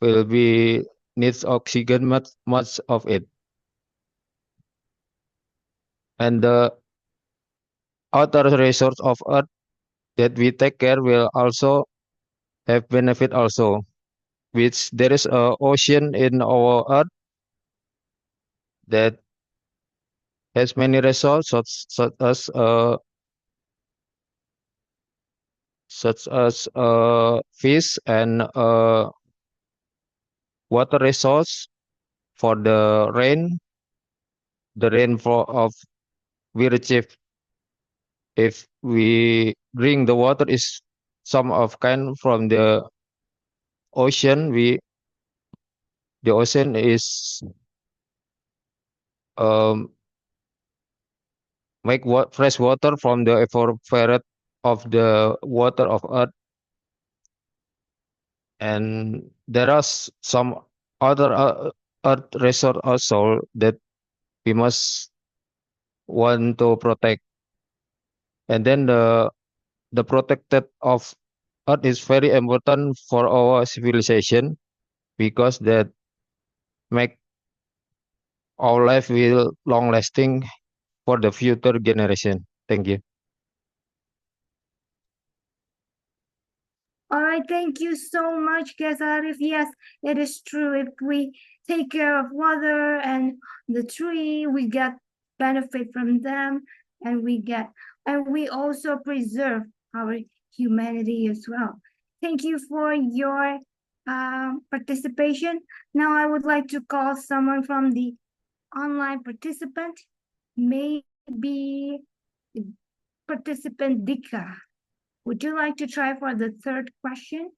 Speaker 16: be needs oxygen much of it, and the outer resource of earth that we take care will also have benefit also, which there is a ocean in our earth that has many resources such as fish and water resource for the rainfall of we receive if we drink the water is some of kind from the ocean. The ocean is um, make fresh water from the evaporate of the water of earth, and there are some other earth resource also that we must want to protect. And then the protected of earth is very important for our civilization because that make our life will long lasting for the future generation. Thank you.
Speaker 14: All right, thank you so much, guys. Arif. Yes, it is true. If we take care of water and the tree, we get benefit from them, and we also preserve our humanity as well. Thank you for your participation. Now I would like to call someone from the online participant, maybe participant Dika. Would you like to try for the third question?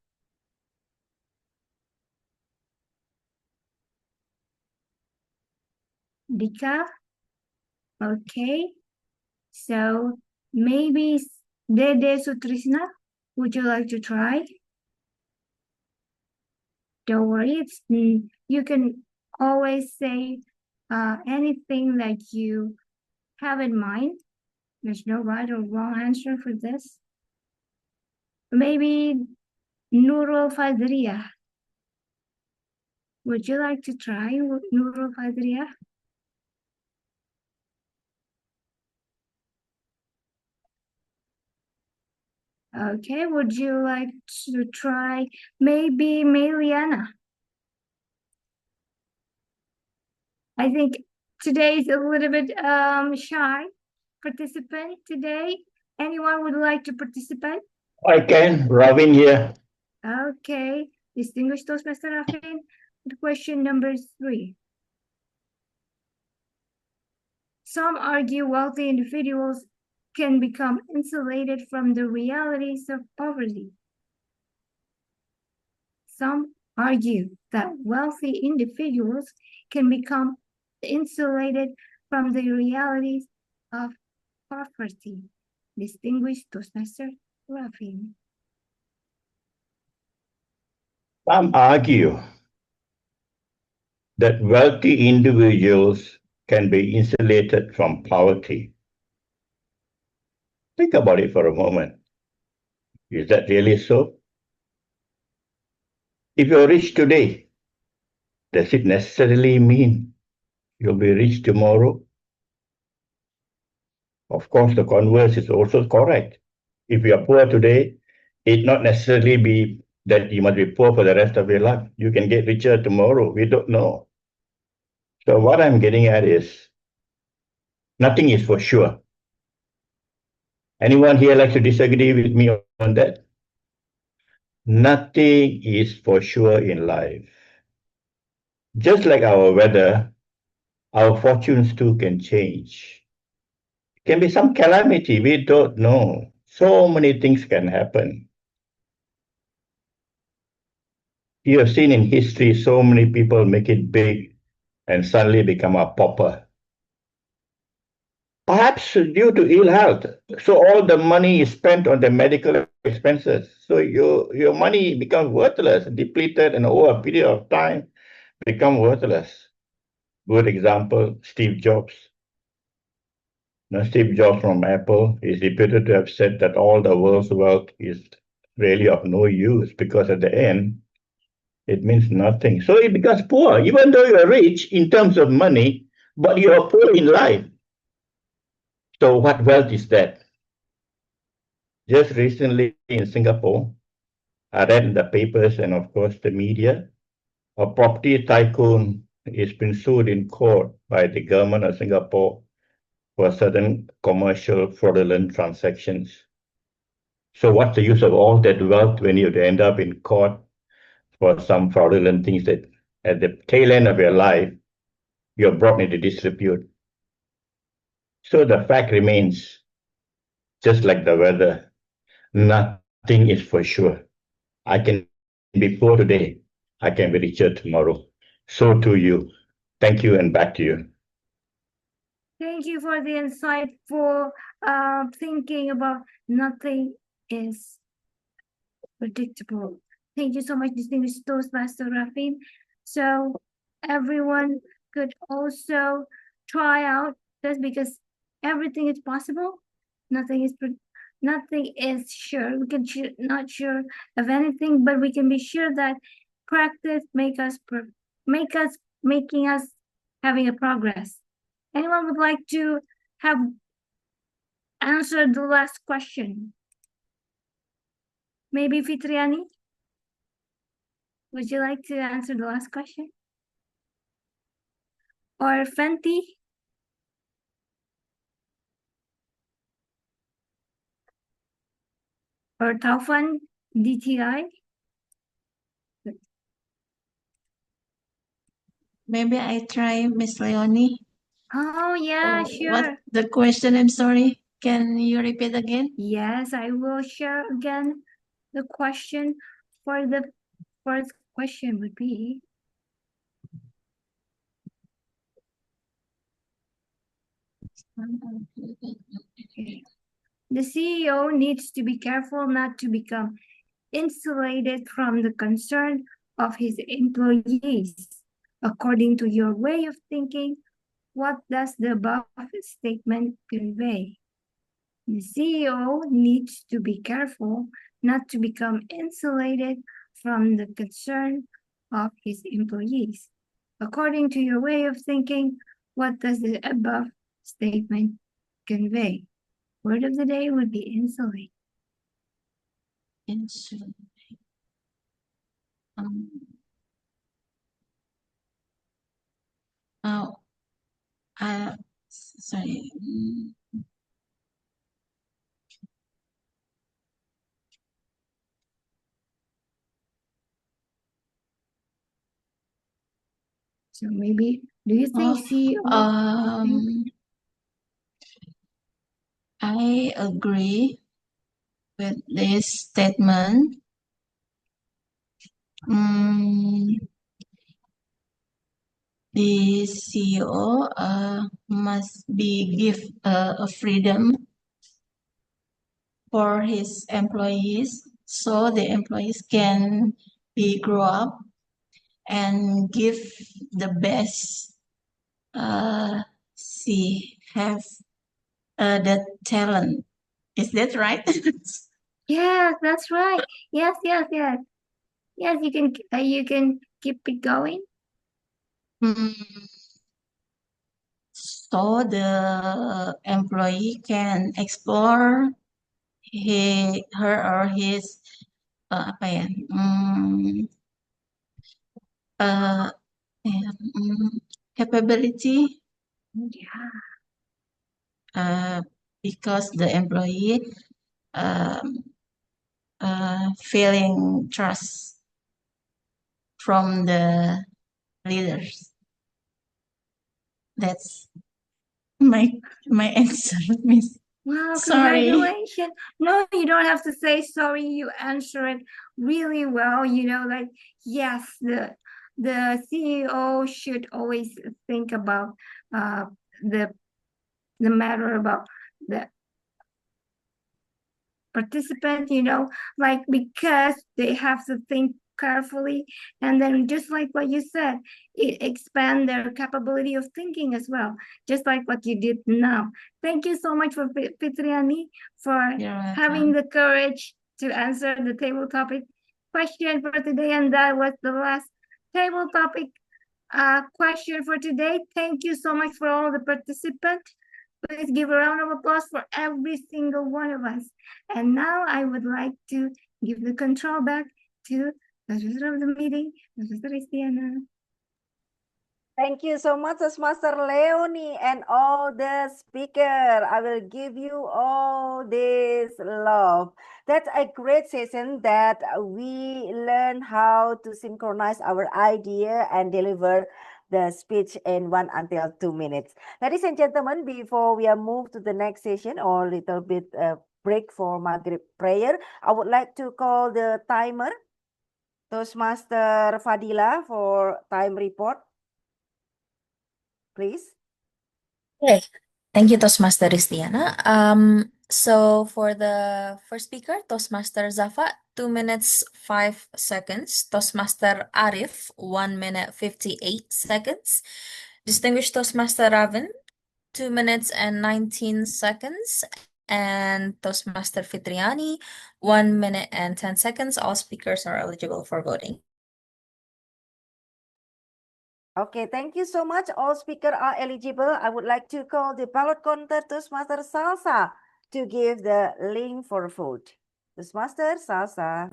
Speaker 14: Dika? Okay. So maybe Dede Sutrisna, would you like to try? Don't worry, you can always say anything that you have in mind. There's no right or wrong answer for this. Maybe Nurul Fadriya. Would you like to try, Nurul Fadriya? Okay, would you like to try maybe Meliana? I think today is a little bit shy participant today. Anyone would like to participate?
Speaker 11: I can, Ravin here.
Speaker 14: Okay, distinguished Toastmaster Rafin, question number 3. Some argue wealthy individuals can become insulated from the realities of poverty. Some argue that wealthy individuals can become insulated from the realities of poverty. Distinguished Toastmaster Rafin.
Speaker 11: Some argue that wealthy individuals can be insulated from poverty. Think about it for a moment. Is that really so? If you're rich today, does it necessarily mean you'll be rich tomorrow? Of course, the converse is also correct. If you are poor today, it not necessarily be that you must be poor for the rest of your life. You can get richer tomorrow. We don't know. So what I'm getting at is nothing is for sure. Anyone here like to disagree with me on that? Nothing is for sure in life. Just like our weather, our fortunes too can change. It can be some calamity, we don't know. So many things can happen. You have seen in history so many people make it big and suddenly become a pauper. Perhaps due to ill health. So all the money is spent on the medical expenses. So your money becomes worthless, depleted, and over a period of time become worthless. Good example, Steve Jobs. Now, Steve Jobs from Apple is reputed to have said that all the world's wealth is really of no use because at the end, it means nothing. So he becomes poor, even though you're rich in terms of money, but you're poor in life. So what wealth is that? Just recently in Singapore, I read in the papers and, of course, the media. A property tycoon is been sued in court by the government of Singapore for certain commercial fraudulent transactions. So what's the use of all that wealth when you end up in court for some fraudulent things that at the tail end of your life, you're brought into disrepute? So the fact remains, just like the weather, nothing is for sure. I can be poor today, I can be richer tomorrow. So too you. Thank you, and back to you.
Speaker 14: Thank you for the insightful thinking about nothing is predictable. Thank you so much, distinguished Toastmaster Rafin. So everyone could also try out this because everything is possible. Nothing is sure. We can not sure of anything, but we can be sure that practice making us having a progress. Anyone would like to have answered the last question? Maybe Fitriani? Would you like to answer the last question? Or Fenty? Or Taufan, DTI?
Speaker 17: Maybe I try Miss Leonie.
Speaker 14: Oh, yeah,
Speaker 17: Oh, what
Speaker 14: sure.
Speaker 17: the question? I'm sorry. Can you repeat again?
Speaker 14: Yes, I will share again. The question for the first question would be, the CEO needs to be careful not to become insulated from the concern of his employees. According to your way of thinking, what does the above statement convey? The CEO needs to be careful not to become insulated from the concern of his employees. According to your way of thinking, what does the above statement convey? Word of the day would be insulate.
Speaker 17: Insulate. Sorry.
Speaker 14: So maybe, do you think CEO?
Speaker 17: I agree with this statement. The CEO must be give a freedom for his employees so the employees can be grow up and give the best she have the talent. Is that right?
Speaker 14: Yes, that's right. Yes. Yes, you can keep it going.
Speaker 17: So the employee can explore her or his apa ya? Capability.
Speaker 14: Yeah.
Speaker 17: Because the employee feeling trust from the leaders. That's my answer, Miss.
Speaker 14: Wow,
Speaker 17: Sorry.
Speaker 14: congratulations. No, you don't have to say sorry. You answer it really well. You know, like, yes, the CEO should always think about the matter about the participant, you know, like, because they have to think carefully, and then just like what you said, it expand their capability of thinking as well, just like what you did now. Thank you so much for Fitriani for having the courage to answer the table topic question for today, and that was the last table topic question for today. Thank you so much for all the participants. Please give a round of applause for every single one of us. And now I would like to give the control back to the Toastmaster of the meeting, Toastmaster Christiana.
Speaker 2: Thank you so much, Master Leonie and all the speaker. I will give you all this love. That's a great session that we learn how to synchronize our idea and deliver the speech in 1 until 2 minutes. Ladies and gentlemen, before we are moved to the next session or a little bit break for Maghrib prayer, I would like to call the timer, Toastmaster Fadila, for time report. Please.
Speaker 9: Okay. Thank you, Toastmaster Ristiana. So for the first speaker, Toastmaster Zafa, 2 minutes 5 seconds. Toastmaster Arif, 1 minute 58 seconds. Distinguished Toastmaster Raven, 2 minutes and 19 seconds. And Toastmaster Fitriani, 1 minute and 10 seconds. All speakers are eligible for voting.
Speaker 2: Okay, thank you so much. All speakers are eligible. I would like to call the ballot counter Toastmaster Salsa to give the link for vote. Toastmaster Salsa.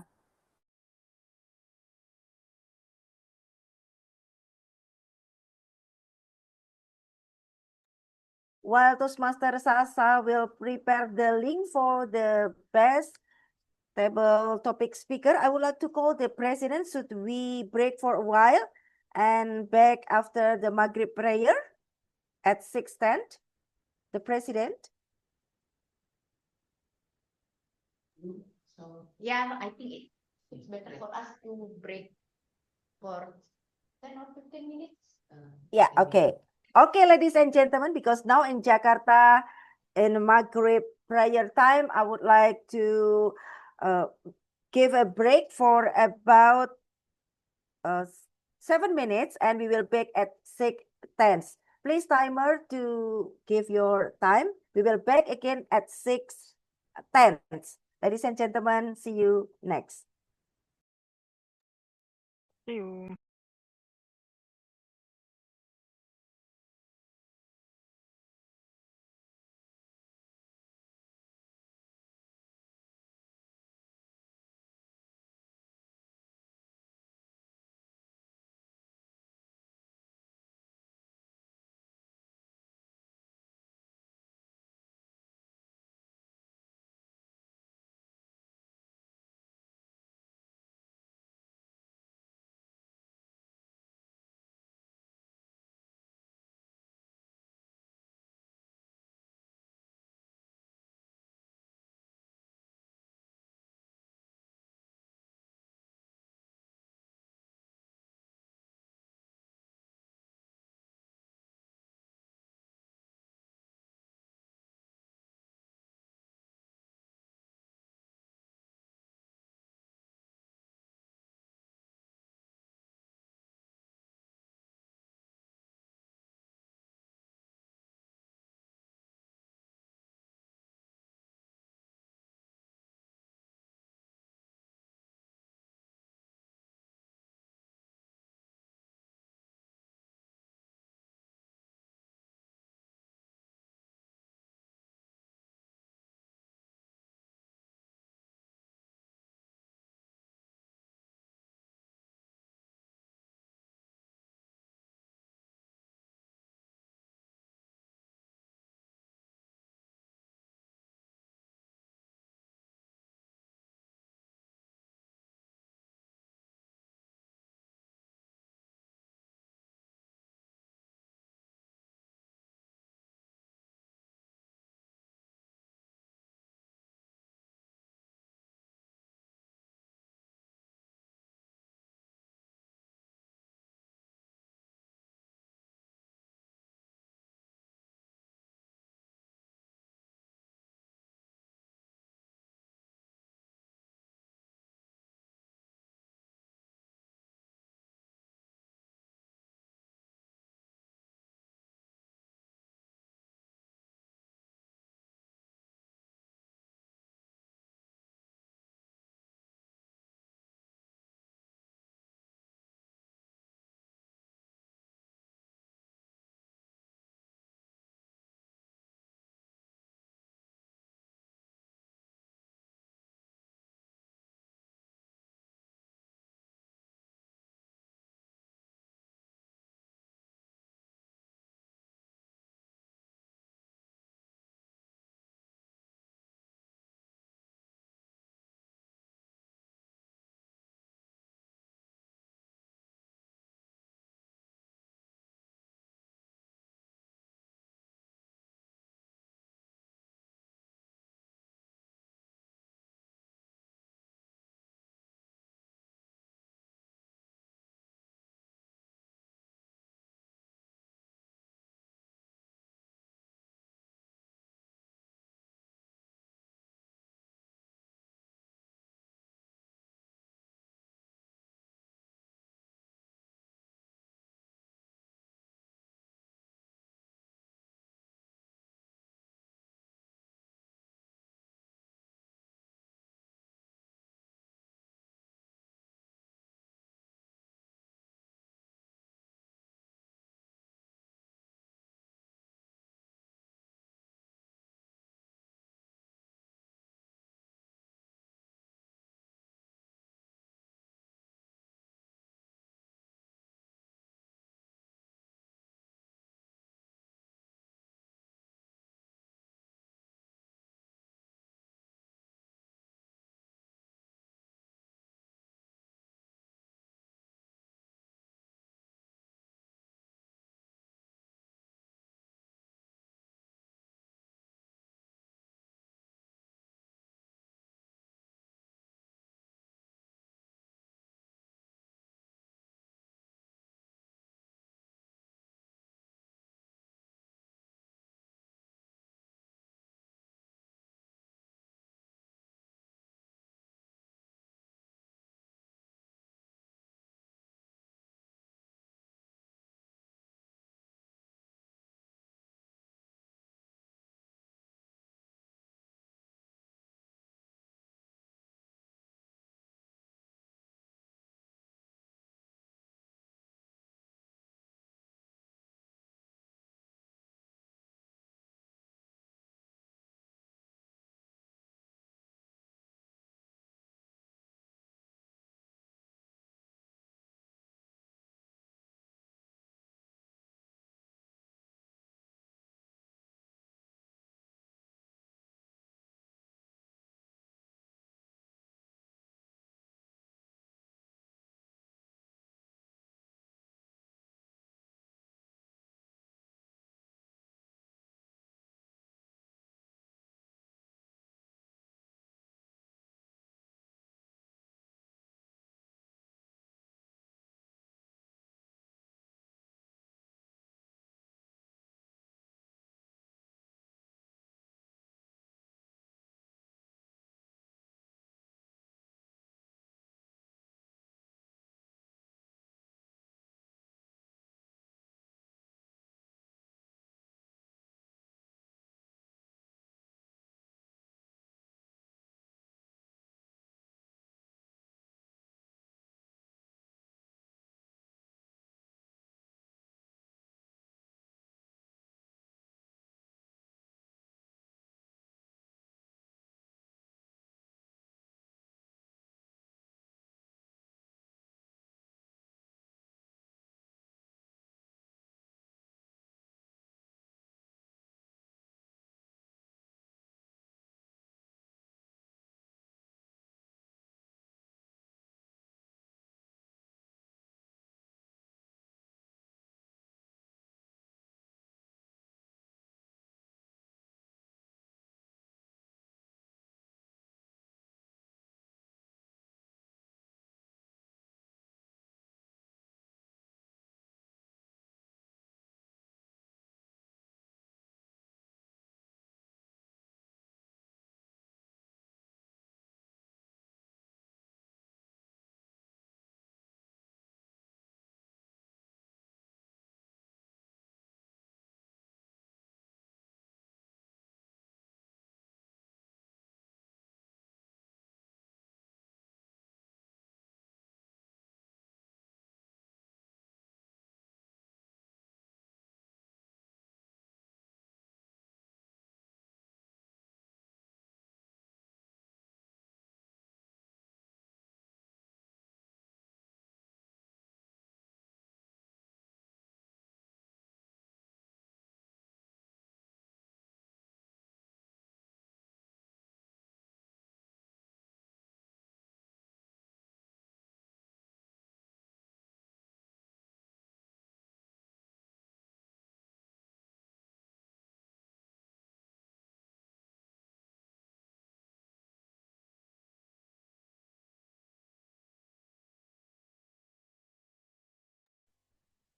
Speaker 2: While Toastmaster Salsa will prepare the link for the best table topic speaker, I would like to call the president. Should we break for a while and back after the Maghrib prayer at 6:10? The president.
Speaker 3: So yeah, I think it's better for us to break for 10 or 15 minutes.
Speaker 2: Yeah, okay. Okay, ladies and gentlemen, because now in Jakarta, in Maghrib prayer time, I would like to give a break for about 7 minutes and we will back at 6:10. Please timer to give your time. We will back again at 6:10. Ladies and gentlemen, see you next.
Speaker 18: See you.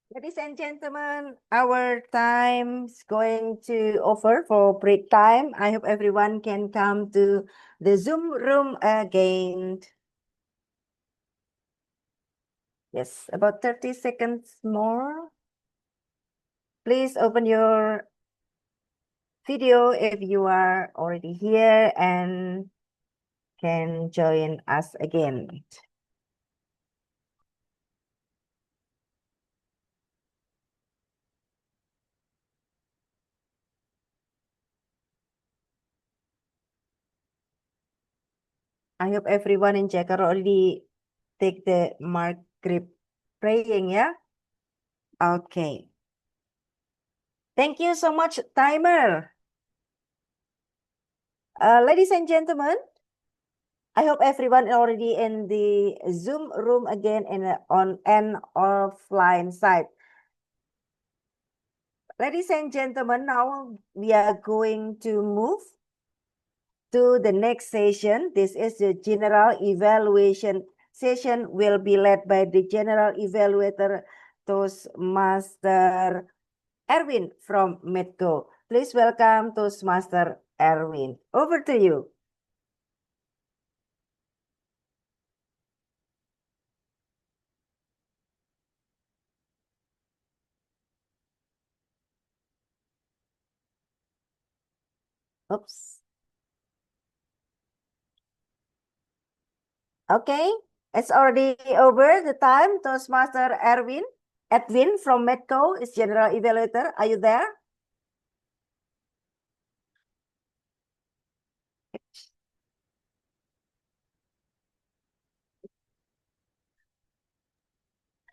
Speaker 2: Ladies and gentlemen, our time's going to over for break time. I hope everyone can come to the Zoom room again. Yes, about 30 seconds more. Please open your video if you are already here and can join us again. I hope everyone in Jakarta already take the Maghrib praying, yeah? Okay. Thank you so much, timer. Ladies and gentlemen, I hope everyone already in the Zoom room again in on an offline side. Ladies and gentlemen, now we are going to move to the next session. This is the general evaluation session will be led by the general evaluator Toastmaster Erwin from Medco. Please welcome Toastmaster Erwin. Over to you. Oops. Okay, it's already over the time. Toastmaster Edwin from Medco is general evaluator. Are you there?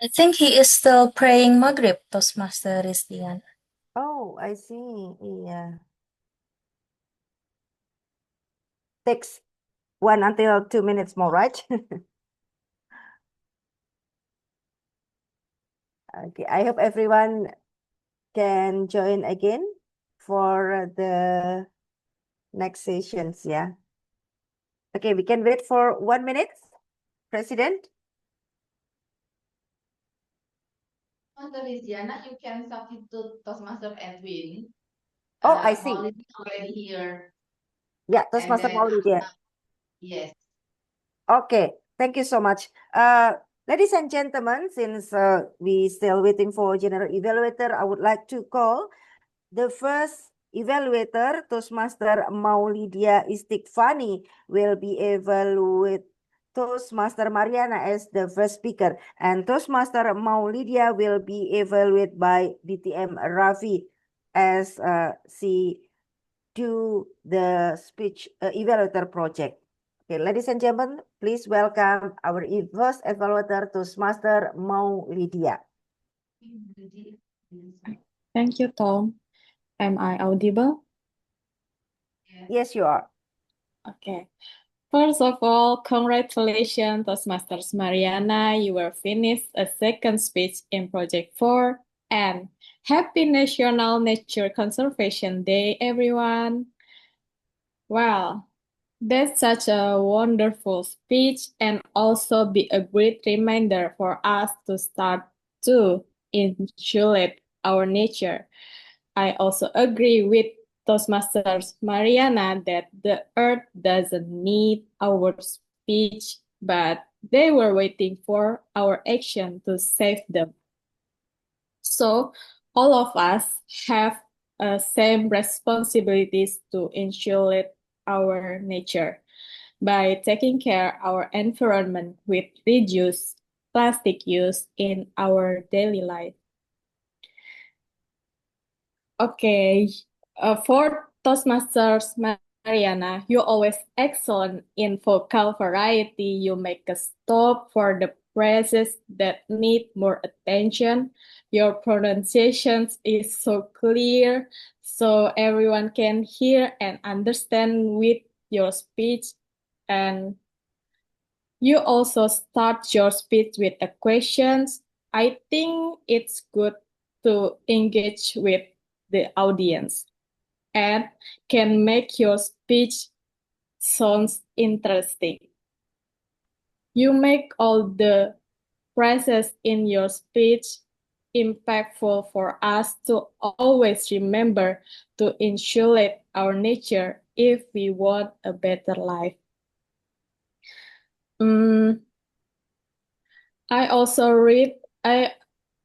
Speaker 9: I think he is still praying Maghrib, Toastmaster Rizdian.
Speaker 2: Oh, I see. Yeah. Takes 1 until 2 minutes more, right? Okay, I hope everyone can join again for the next sessions, yeah. Okay, we can wait for 1 minute, President.
Speaker 1: Toastmaster Rizdiana, you can substitute Toastmaster Edwin.
Speaker 2: Oh, I see.
Speaker 1: Maulid is already here.
Speaker 2: Yeah,
Speaker 1: And
Speaker 2: Toastmaster
Speaker 1: then,
Speaker 2: Maulid, yeah.
Speaker 1: yes.
Speaker 2: Okay, thank you so much. Ladies and gentlemen, since we still waiting for general evaluator, I would like to call the first evaluator, Toastmaster Maulidia Istighfani, will be evaluate Toastmaster Mariana as the first speaker, and Toastmaster Maulidia will be evaluated by DTM Rafi as she do the speech evaluator project. Okay, ladies and gentlemen, please welcome our first evaluator, Toastmaster Maulidia.
Speaker 18: Thank you, Tom. Am I audible?
Speaker 2: Yes, you are.
Speaker 18: Okay. First of all, congratulations, Toastmasters Mariana. You will finish a second speech in Project 4. And happy National Nature Conservation Day, everyone. Well, that's such a wonderful speech and also be a great reminder for us to start to insulate our nature. I also agree with Toastmasters Mariana that the earth doesn't need our speech, but they were waiting for our action to save them. So all of us have same responsibilities to insulate our nature by taking care our environment with reduce plastic use in our daily life. Okay, for Toastmasters Mariana, you always excellent in vocal variety. You make a stop for the phrases that need more attention. Your pronunciation is so clear, so everyone can hear and understand with your speech. And you also start your speech with a questions. I think it's good to engage with the audience and can make your speech sounds interesting. You make all the phrases in your speech impactful for us to always remember to insulate our nature if we want a better life. I also read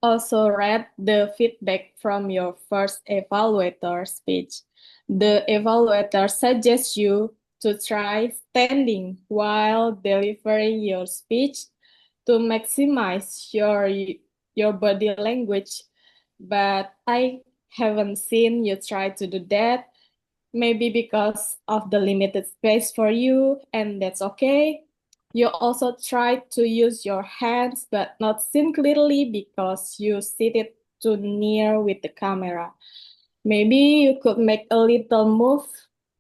Speaker 18: the feedback from your first evaluator speech. The evaluator suggests you to try standing while delivering your speech to maximize your body language, but I haven't seen you try to do that. Maybe because of the limited space for you, and that's okay. You also try to use your hands, but not seen clearly because you seated too near with the camera. Maybe you could make a little move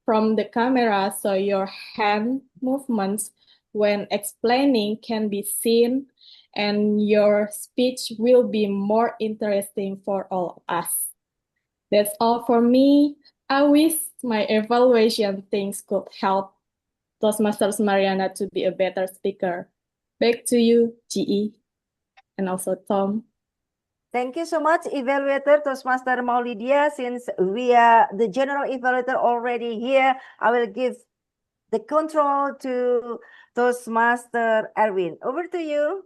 Speaker 18: from the camera so your hand movements when explaining can be seen and your speech will be more interesting for all of us. That's all for me. I wish my evaluation things could help Toastmasters Mariana to be a better speaker. Back to you, GE, and also Tom.
Speaker 2: Thank you so much, evaluator Toastmaster Maulidia. Since we are the general evaluator already here, I will give the control to Toastmaster Erwin. Over to you.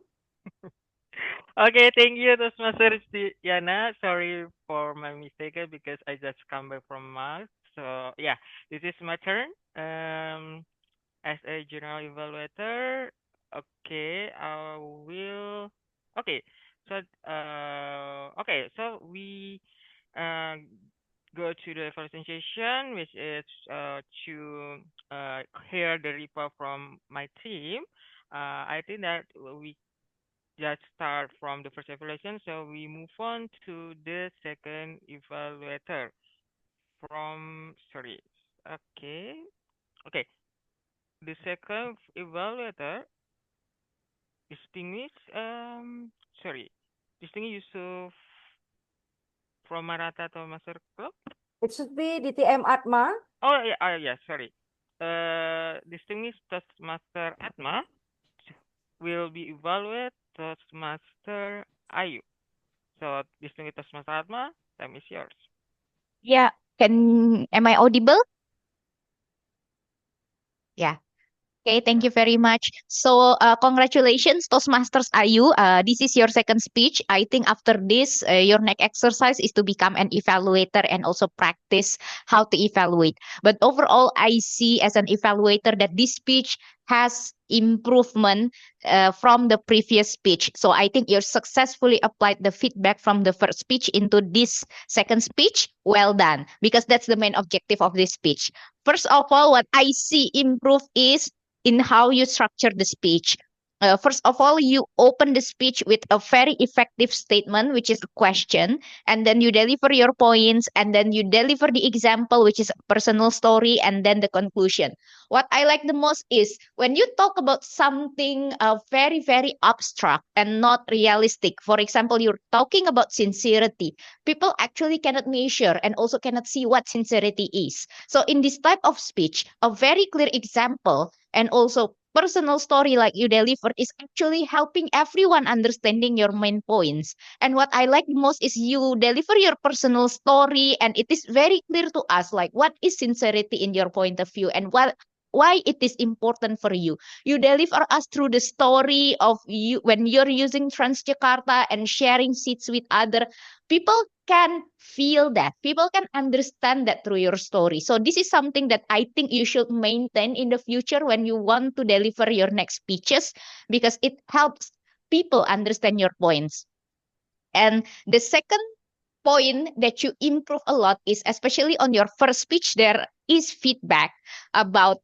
Speaker 19: Okay, thank you, Toastmaster Yana. Sorry for my mistake because I just come back from math. So yeah, this is my turn. As a general evaluator, okay, I will. Okay, so we uh go to the first session, which is to hear the report from my team. I think that we just start from the first evaluation, so we move on to the second evaluator. Okay, okay. The second evaluator, distinguished, distinguished Yusuf from Marata atau Master Club?
Speaker 2: It should be DTM Atma.
Speaker 19: Oh yeah, sorry. Distinguished Toastmaster Atma will be evaluated Toastmaster Ayu. So, distinguished Toastmaster Atma, time is yours.
Speaker 3: Yeah, am I audible? Yeah. Okay, thank you very much. So, congratulations, Toastmasters Ayu. This is your second speech. I think after this, your next exercise is to become an evaluator and also practice how to evaluate. But overall, I see as an evaluator that this speech has improvement from the previous speech. So I think you successfully applied the feedback from the first speech into this second speech. Well done, because that's the main objective of this speech. First of all, what I see improve is in how you structure the speech. First of all, you open the speech with a very effective statement, which is a question, and then you deliver your points, and then you deliver the example, which is a personal story, and then the conclusion. What I like the most is when you talk about something very, very abstract and not realistic. For example, you're talking about sincerity. People actually cannot measure and also cannot see what sincerity is. So in this type of speech, a very clear example and also personal story like you delivered is actually helping everyone understanding your main points. And what I like most is you deliver your personal story and it is very clear to us like what is sincerity in your point of view and why it is important for you. You deliver us through the story of you when you're using Transjakarta and sharing seats with other people can feel that. People can understand that through your story. So this is something that I think you should maintain in the future when you want to deliver your next speeches because it helps people understand your points. And the second point that you improve a lot is especially on your first speech, there is feedback about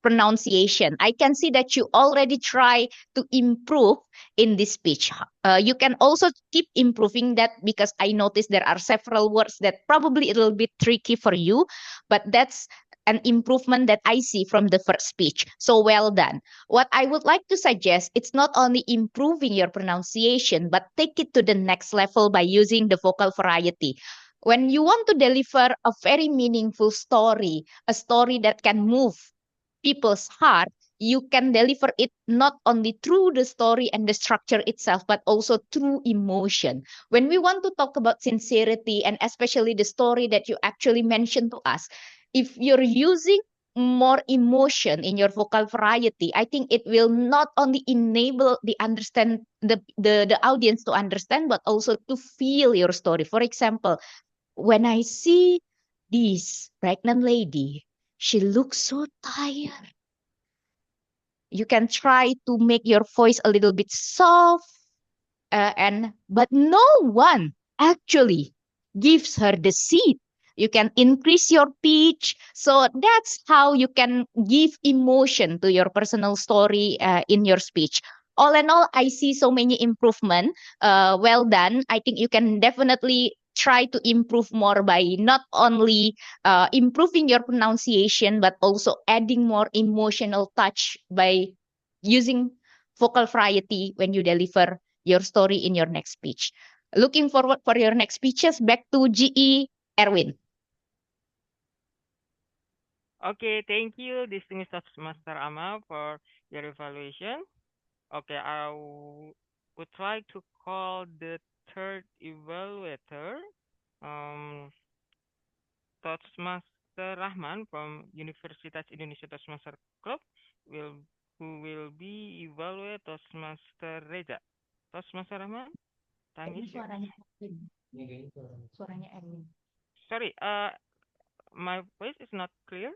Speaker 3: pronunciation. I can see that you already try to improve in this speech. You can also keep improving that because I noticed there are several words that probably a little bit tricky for you, but that's an improvement that I see from the first speech. So well done. What I would like to suggest, it's not only improving your pronunciation, but take it to the next level by using the vocal variety. When you want to deliver a very meaningful story, a story that can move people's heart, you can deliver it not only through the story and the structure itself, but also through emotion. When we want to talk about sincerity and especially the story that you actually mentioned to us, if you're using more emotion in your vocal variety, I think it will not only enable the audience to understand, but also to feel your story. For example, when I see this pregnant lady, she looks so tired. You can try to make your voice a little bit soft, but no one actually gives her the seat. You can increase your pitch, so that's how you can give emotion to your personal story in your speech. All in all, I see so many improvement. Well done. I think you can definitely try to improve more by not only improving your pronunciation, but also adding more emotional touch by using vocal variety when you deliver your story in your next speech. Looking forward for your next speeches. Back to GE Erwin.
Speaker 19: Okay, thank you, distinguished Master Ama, for your evaluation. Okay, would try to call the third evaluator, um, Toastmaster Rahman from Universitas Indonesia Toastmaster Club, will who will be evaluate Toastmaster Reza. Toastmaster Rahman, time is yours.
Speaker 1: Suaranya Erwin. Suaranya Erwin.
Speaker 19: Sorry, my voice is not clear.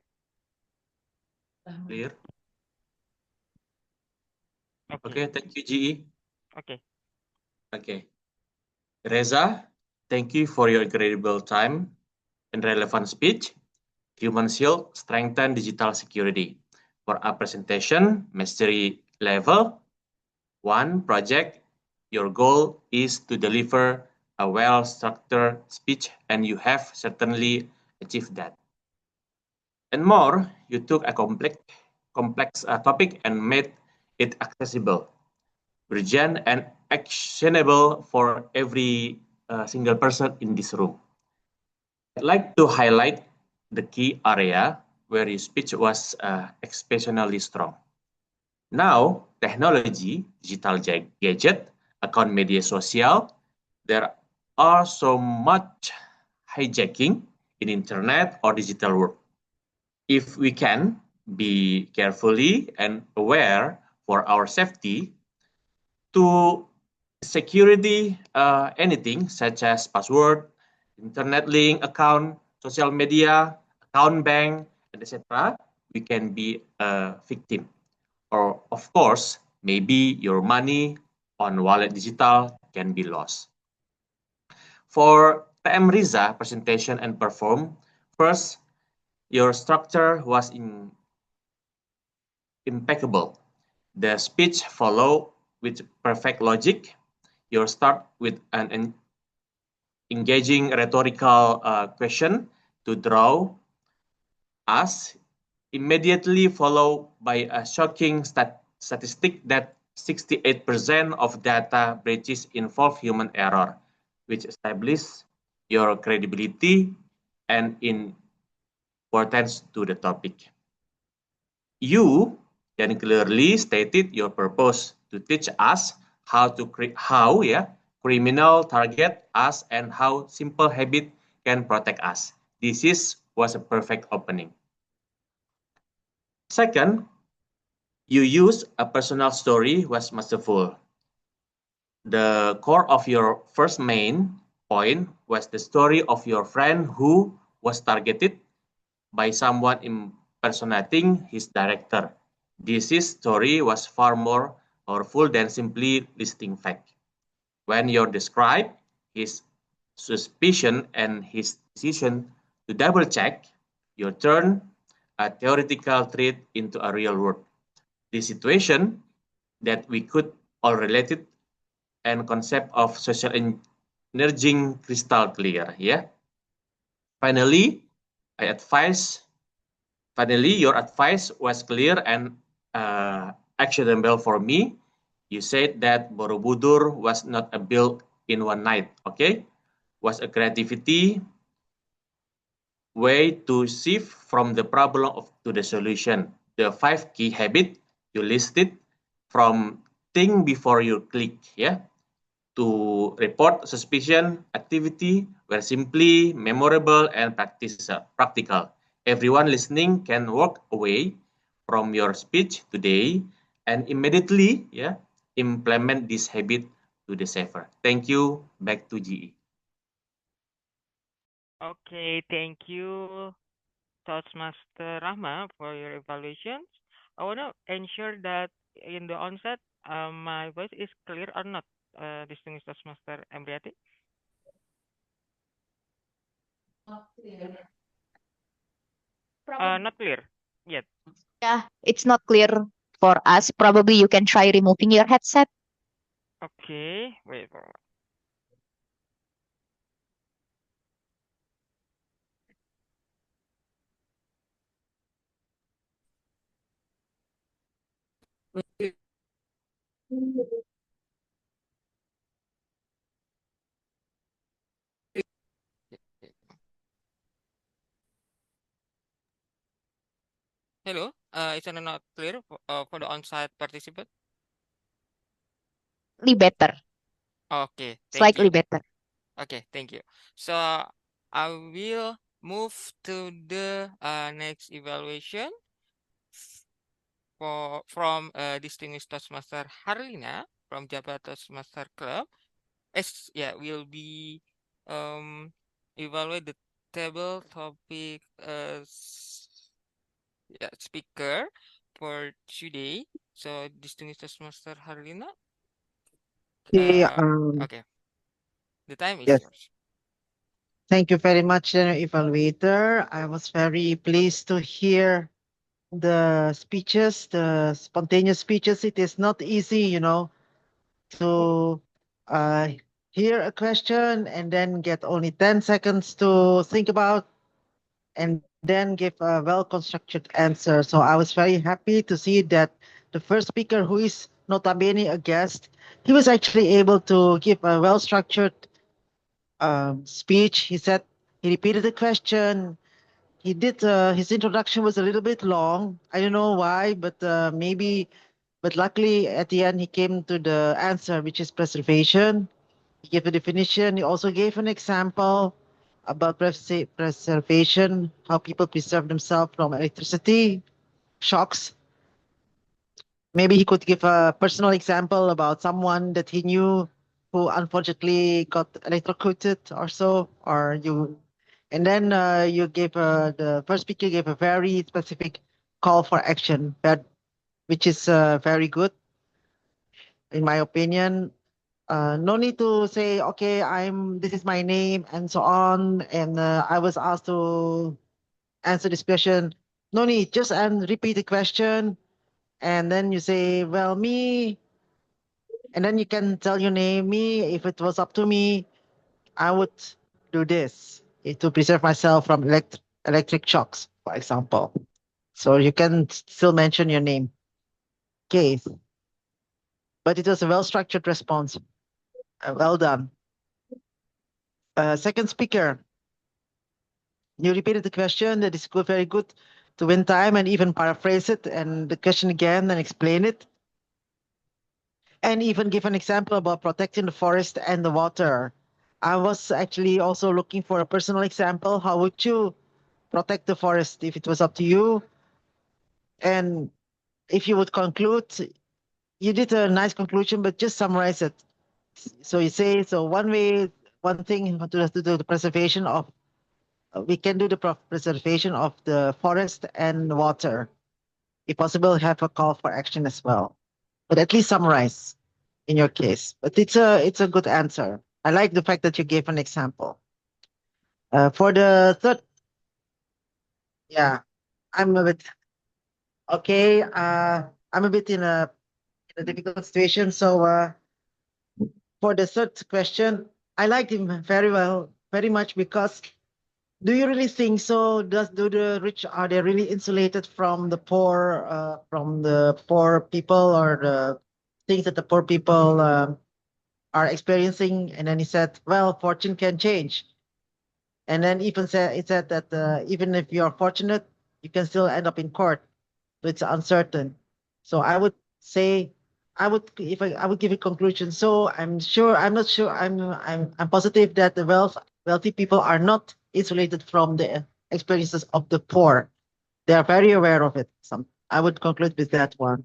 Speaker 6: Clear.
Speaker 19: Okay.
Speaker 6: Okay, thank you, GE.
Speaker 19: Okay.
Speaker 6: Okay. Reza, thank you for your incredible time and relevant speech. Human Shield Strengthen Digital Security. For our presentation, Mastery Level 1 project, your goal is to deliver a well-structured speech, and you have certainly achieved that. And more, you took a complex topic and made it accessible, urgent, and actionable for every single person in this room. I'd like to highlight the key area where your speech was exceptionally strong. Now, technology, digital gadget, account media social, there are so much hijacking in internet or digital world. If we can be carefully and aware for our safety to security anything such as password, internet link account, social media, account bank, etc., we can be a victim. Or of course, maybe your money on wallet digital can be lost. For PM Riza presentation and perform, first, your structure was impeccable. The speech follow with perfect logic. You start with an engaging rhetorical question to draw us, immediately followed by a shocking statistic that 68% of data breaches involve human error, which establishes your credibility and importance to the topic. You then clearly stated your purpose to teach us how criminal target us and how simple habit can protect us. Was a perfect opening. Second, you use a personal story was masterful. The core of your first main point was the story of your friend who was targeted by someone impersonating his director. This story was far more powerful than simply listing fact. When you describe his suspicion and his decision to double check, you turn a theoretical threat into a real world. The situation that we could all relate it and concept of social engineering crystal clear. Yeah. Finally, I advise Finally, your advice was clear and actionable for me. You said that Borobudur was not a built in one night, okay? Was a creativity way to shift from the problem to the solution. The 5 key habits You list it from think before you click, yeah, to report suspicion activity were simply memorable and practical. Everyone listening can walk away from your speech today and immediately, yeah, implement this habit to the safer. Thank you. Back to GE.
Speaker 19: Okay, thank you, Toastmaster Rahma, for your evaluations. I want to ensure that in the onset, my voice is clear or not, distinguished Toastmaster Emriati? Not clear yet.
Speaker 3: Yeah, it's not clear for us. Probably you can try removing your headset.
Speaker 19: Okay, wait. Hello, is it not clear for the on-site participant?
Speaker 3: Better.
Speaker 19: Okay, thank
Speaker 3: Slightly
Speaker 19: you.
Speaker 3: better.
Speaker 19: Okay, thank you. So I will move to the next evaluation from distinguished Toastmaster Harlina from Jabat Toastmaster Club. Yeah, will be um evaluate the table topic yeah, speaker for today. So distinguished Toastmaster Harlina.
Speaker 13: Okay,
Speaker 19: Okay, the time is
Speaker 13: yes.
Speaker 19: yours.
Speaker 13: Thank you very much, Evaluator. I was very pleased to hear the speeches, the spontaneous speeches. It is not easy, to uh, hear a question and then get only 10 seconds to think about and then give a well-constructed answer. So I was very happy to see that the first speaker, who is notabene a guest, he was actually able to give a well-structured speech. He repeated the question. He did, his introduction was a little bit long. I don't know why, but but luckily at the end he came to the answer, which is preservation. He gave a definition. He also gave an example about preservation, how people preserve themselves from electricity shocks. Maybe he could give a personal example about someone that he knew who unfortunately got electrocuted or so, or you. And then you gave the first speaker gave a very specific call for action, which is very good in my opinion. No need to say, okay, this is my name and so on. And I was asked to answer this question. No need, just repeat the question. And then you say, well, me. And then you can tell your name, me. If it was up to me, I would do this to preserve myself from electric shocks, for example. So you can still mention your name. Okay. But it was a well structured response. Well done. Second speaker, you repeated the question. That is good, very good to win time and even paraphrase it and the question again and explain it. And even give an example about protecting the forest and the water. I was actually also looking for a personal example. How would you protect the forest if it was up to you? And if you would conclude, you did a nice conclusion, but just summarize it. So you say, so one thing to do the preservation of we can do the preservation of the forest and water. If possible, have a call for action as well. But at least summarize in your case. But it's a good answer. I like the fact that you gave an example. For the third, yeah, I'm a bit okay. I'm a bit in a difficult situation. So for the third question, I liked him very much because do you really think so? Do the rich are they really insulated from the poor people or the things that the poor people are experiencing? And then he said, "Well, fortune can change." And then he said that even if you are fortunate, you can still end up in court, so it's uncertain. So I would say, I would give a conclusion. So I'm not sure, I'm positive that the wealthy people are not isolated from the experiences of the poor. They are very aware of it. I would conclude with that one.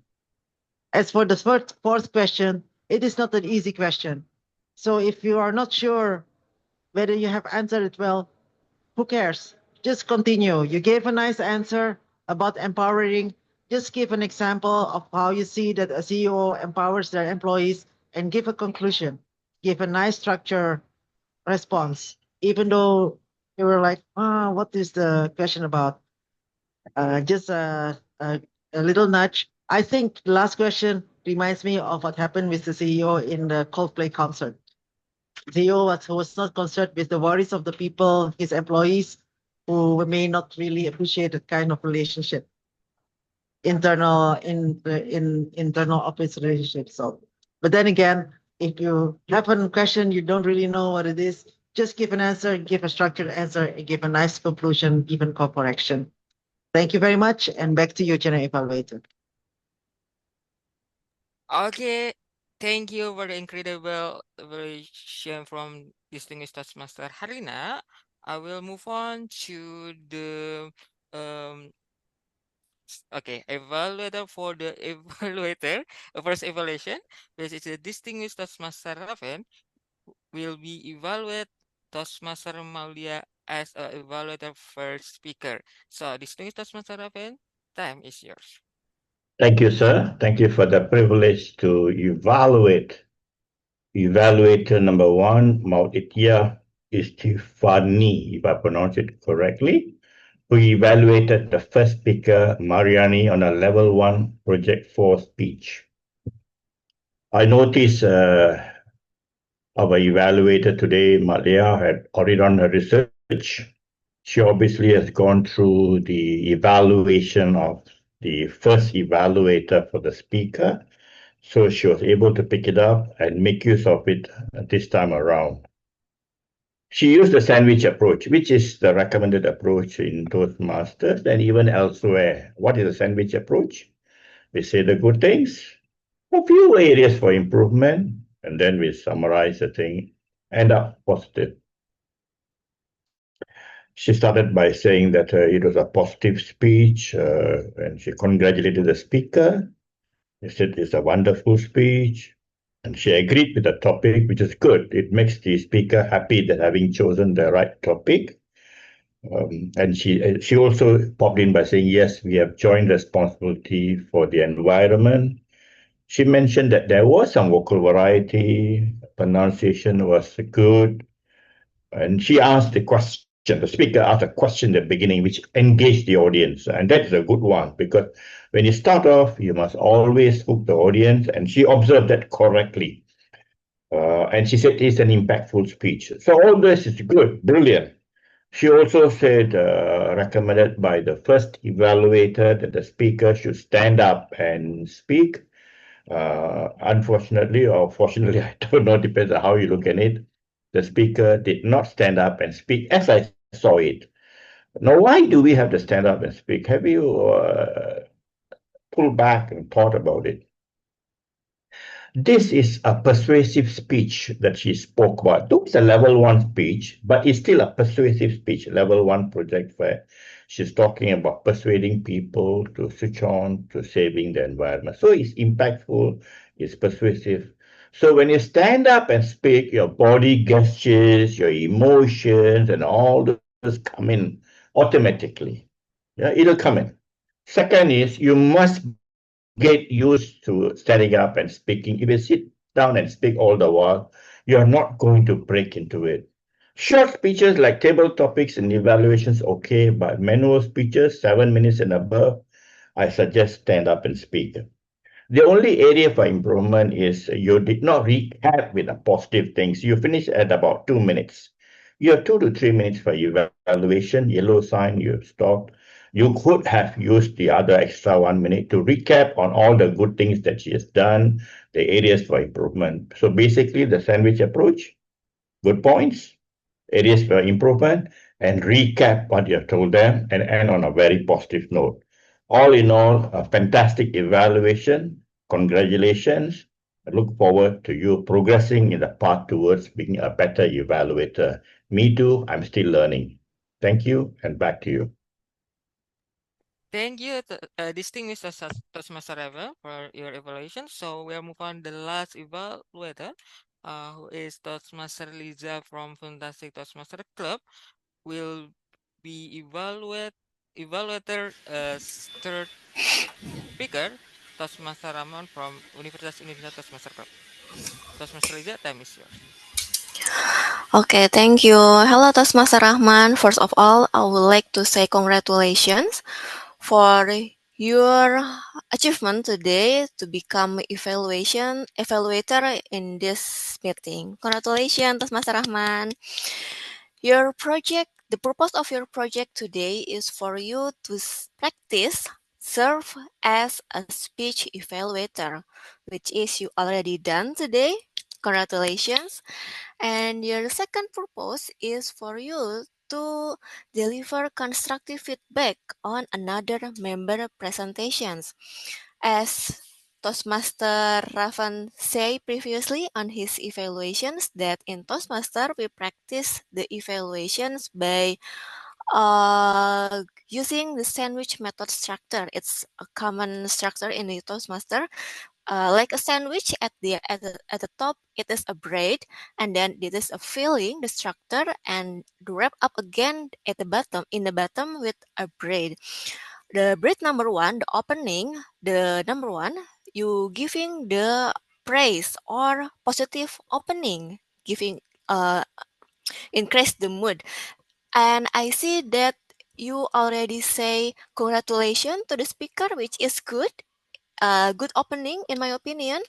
Speaker 13: As for the fourth question, it is not an easy question. So if you are not sure whether you have answered it well, who cares? Just continue. You gave a nice answer about empowering. Just give an example of how you see that a CEO empowers their employees and give a conclusion. Give a nice structure response. Even though you were like, what is the question about? Just a little nudge. I think the last question reminds me of what happened with the CEO in the Coldplay concert. CEO was not concerned with the worries of the people, his employees, who may not really appreciate that kind of relationship, internal office relationship. So, but then again, if you have a question, you don't really know what it is, just give an answer, give a structured answer, and give a nice conclusion, even call correction. Thank you very much, and back to you, General Evaluator.
Speaker 19: Okay, thank you for the incredible evaluation from distinguished Toastmaster Harina. I will move on to the um okay, evaluator for the evaluator, first evaluation, which is the distinguished Toastmaster Raven, will be evaluate Toastmaster Maulia as a evaluator first speaker. So, distinguished Toastmaster Raven, time is yours.
Speaker 11: Thank you, sir. Thank you for the privilege to evaluate. Evaluator number 1, Mauritia Istifani, if I pronounce it correctly, who evaluated the first speaker, Mariani, on a level 1 Project 4 speech. I noticed our evaluator today, Malia, had already done her research. She obviously has gone through the evaluation of the first evaluator for the speaker, so she was able to pick it up and make use of it this time around. She used the sandwich approach, which is the recommended approach in Toastmasters and even elsewhere. What is the sandwich approach? We say the good things, a few areas for improvement, and then we summarize the thing, end up positive. She started by saying that it was a positive speech, and she congratulated the speaker. She said it's a wonderful speech, and she agreed with the topic, which is good. It makes the speaker happy that having chosen the right topic. And she also popped in by saying, yes, we have joint responsibility for the environment. She mentioned that there was some vocal variety, pronunciation was good, and she asked the question. The speaker asked a question at the beginning which engaged the audience, and that is a good one, because when you start off, you must always hook the audience, and she observed that correctly. And she said it's an impactful speech. So all this is good, brilliant. She also said, recommended by the first evaluator, that the speaker should stand up and speak. Unfortunately, or fortunately, I don't know, depends on how you look at it, the speaker did not stand up and speak as I saw it. Now, why do we have to stand up and speak? Have you pulled back and thought about it? This is a persuasive speech that she spoke about. Though it's a level 1 speech, but it's still a persuasive speech, level 1 project where she's talking about persuading people to switch on to saving the environment. So it's impactful, it's persuasive. So when you stand up and speak, your body gestures, your emotions, and all those come in automatically. Yeah, it'll come in. Second is you must get used to standing up and speaking. If you sit down and speak all the while, you're not going to break into it. Short speeches like table topics and evaluations, okay, but manual speeches, 7 minutes and above, I suggest stand up and speak. The only area for improvement is you did not recap with the positive things. You finish at about 2 minutes. You have 2 to 3 minutes for evaluation, yellow sign, you stopped. You could have used the other extra 1 minute to recap on all the good things that she has done, the areas for improvement. So basically, the sandwich approach, good points, areas for improvement, and recap what you have told them and end on a very positive note. All in all, a fantastic evaluation. Congratulations. I look forward to you progressing in the path towards being a better evaluator. Me too, I'm still learning. Thank you, and back to you.
Speaker 19: Thank you, distinguished Toastmaster Ever, for your evaluation. So we'll move on the last evaluator, who is Toastmaster Liza from Fantastic Toastmaster Club. Will be evaluator third speaker, Toastmaster Ramon from Universitas Indonesia Toastmaster Club. Toastmaster Liza, time is yours.
Speaker 5: Okay, thank you. Hello, Toastmaster Rahman. First of all, I would like to say congratulations for your achievement today to become evaluator in this meeting. Congratulations, Toastmaster Rahman. The purpose of your project today is for you to practice serve as a speech evaluator, which is you already done today. Congratulations. And your second purpose is for you to deliver constructive feedback on another member presentations. As Toastmaster Ravan said previously on his evaluations that in Toastmaster we practice the evaluations by using the sandwich method structure. It's a common structure in the Toastmaster. Like a sandwich at the top, it is a bread, and then it is a filling, the structure, and the wrap up again at the bottom, in the bottom with a bread. The bread number one, the opening, the number one, you giving the praise or positive opening, giving increase the mood. And I see that you already say congratulations to the speaker, which is good. Good opening in my opinion,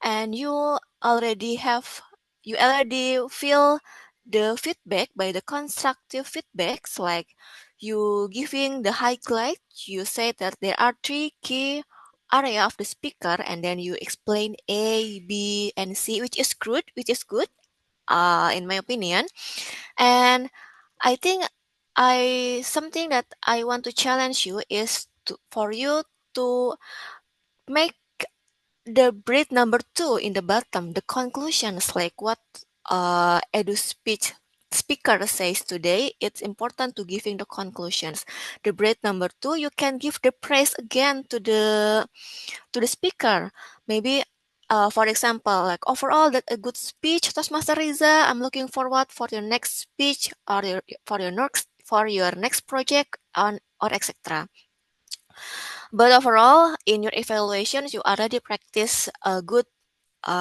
Speaker 5: and you already feel the feedback by the constructive feedbacks, like you giving the highlight. You say that there are three key area of the speaker, and then you explain A, B, and C, which is good in my opinion. And I think something that I want to challenge you is for you to make the breed number two in the bottom, the conclusions, like what edu speech speaker says today. It's important to giving the conclusions. The breed number two, you can give the praise again to the speaker. Maybe for example, like overall that a good speech, Toastmaster Riza. I'm looking forward for your next speech or for your next project on or etc. But overall, in your evaluations, you already practice a good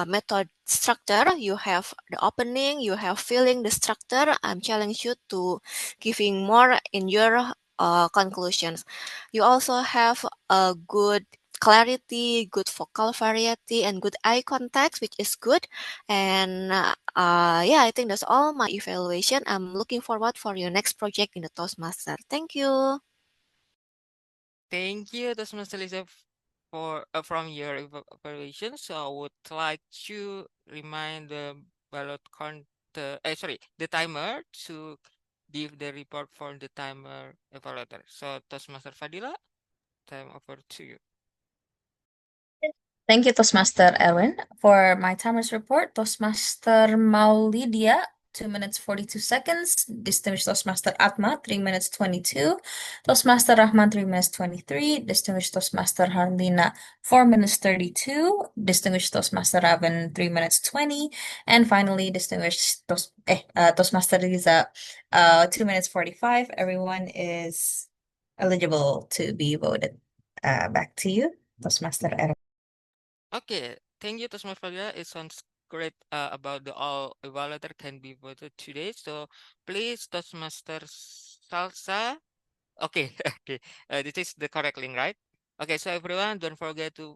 Speaker 5: method structure. You have the opening, you have filling the structure. I'm challenging you to giving more in your conclusions. You also have a good clarity, good vocal variety, and good eye contact, which is good. And yeah, I think that's all my evaluation. I'm looking forward for your next project in the Toastmaster. Thank you.
Speaker 19: Thank you, Toastmaster Lisa, for from your evaluation. So I would like to remind the ballot count, the timer to give the report for the timer evaluator. So Toastmaster Fadila, time over to you.
Speaker 9: Thank you, Toastmaster Erwin. For my timers report, Toastmaster Maulidia, 2 minutes 42 seconds. Distinguished Toastmaster Atma, 3 minutes 22. Toastmaster Rahman, 3 minutes 23. Distinguished Toastmaster Harlina, 4 minutes 32. Distinguished Toastmaster Raven, 3 minutes 20. And finally, Distinguished Toastmaster Riza, 2 minutes 45. Everyone is eligible to be voted. Back to you, Toastmaster Erwin.
Speaker 19: Okay, thank you, Toastmaster Fadila. It sounds great about the all evaluator can be voted today. So please, Toastmaster Salsa. Okay, okay. This is the correct link, right? Okay, so everyone, don't forget to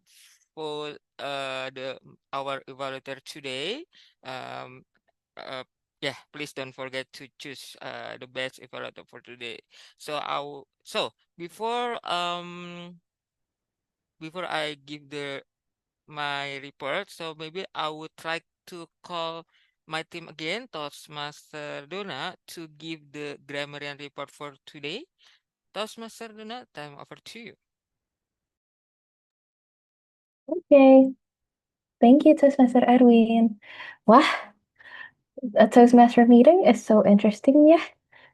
Speaker 19: vote our evaluator today. Um, yeah, please don't forget to choose the best evaluator for today. So before I give my report, so maybe I would like to call my team again, Toastmaster Dona, to give the grammarian report for today. Toastmaster Dona, time over to you.
Speaker 10: Okay. Thank you, Toastmaster Erwin. Wah, a Toastmaster meeting is so interesting, yeah.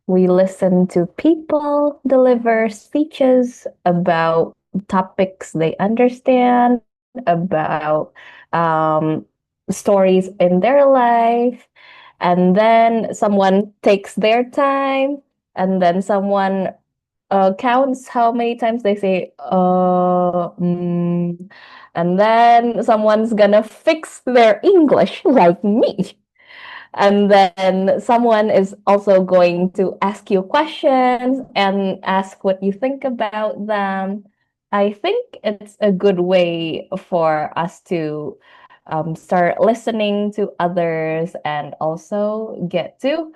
Speaker 10: We listen to people deliver speeches about topics they understand, about stories in their life, and then someone takes their time, and then someone counts how many times they say, and then someone's gonna fix their English like me. And then someone is also going to ask you questions and ask what you think about them. I think it's a good way for us to start listening to others and also get to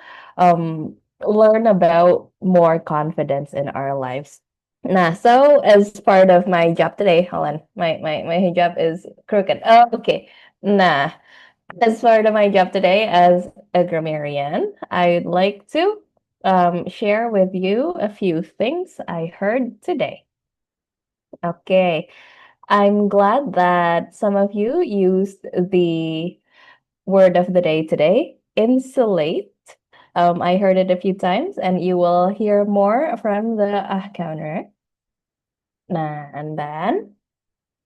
Speaker 10: learn about more confidence in our lives. Nah, so as part of my job today, hold on, my hijab is crooked. Oh, okay. Nah, as part of my job today as a grammarian, I'd like to share with you a few things I heard today. Okay, I'm glad that some of you used the word of the day today, insulate. I heard it a few times, and you will hear more from the counter. Nah, and then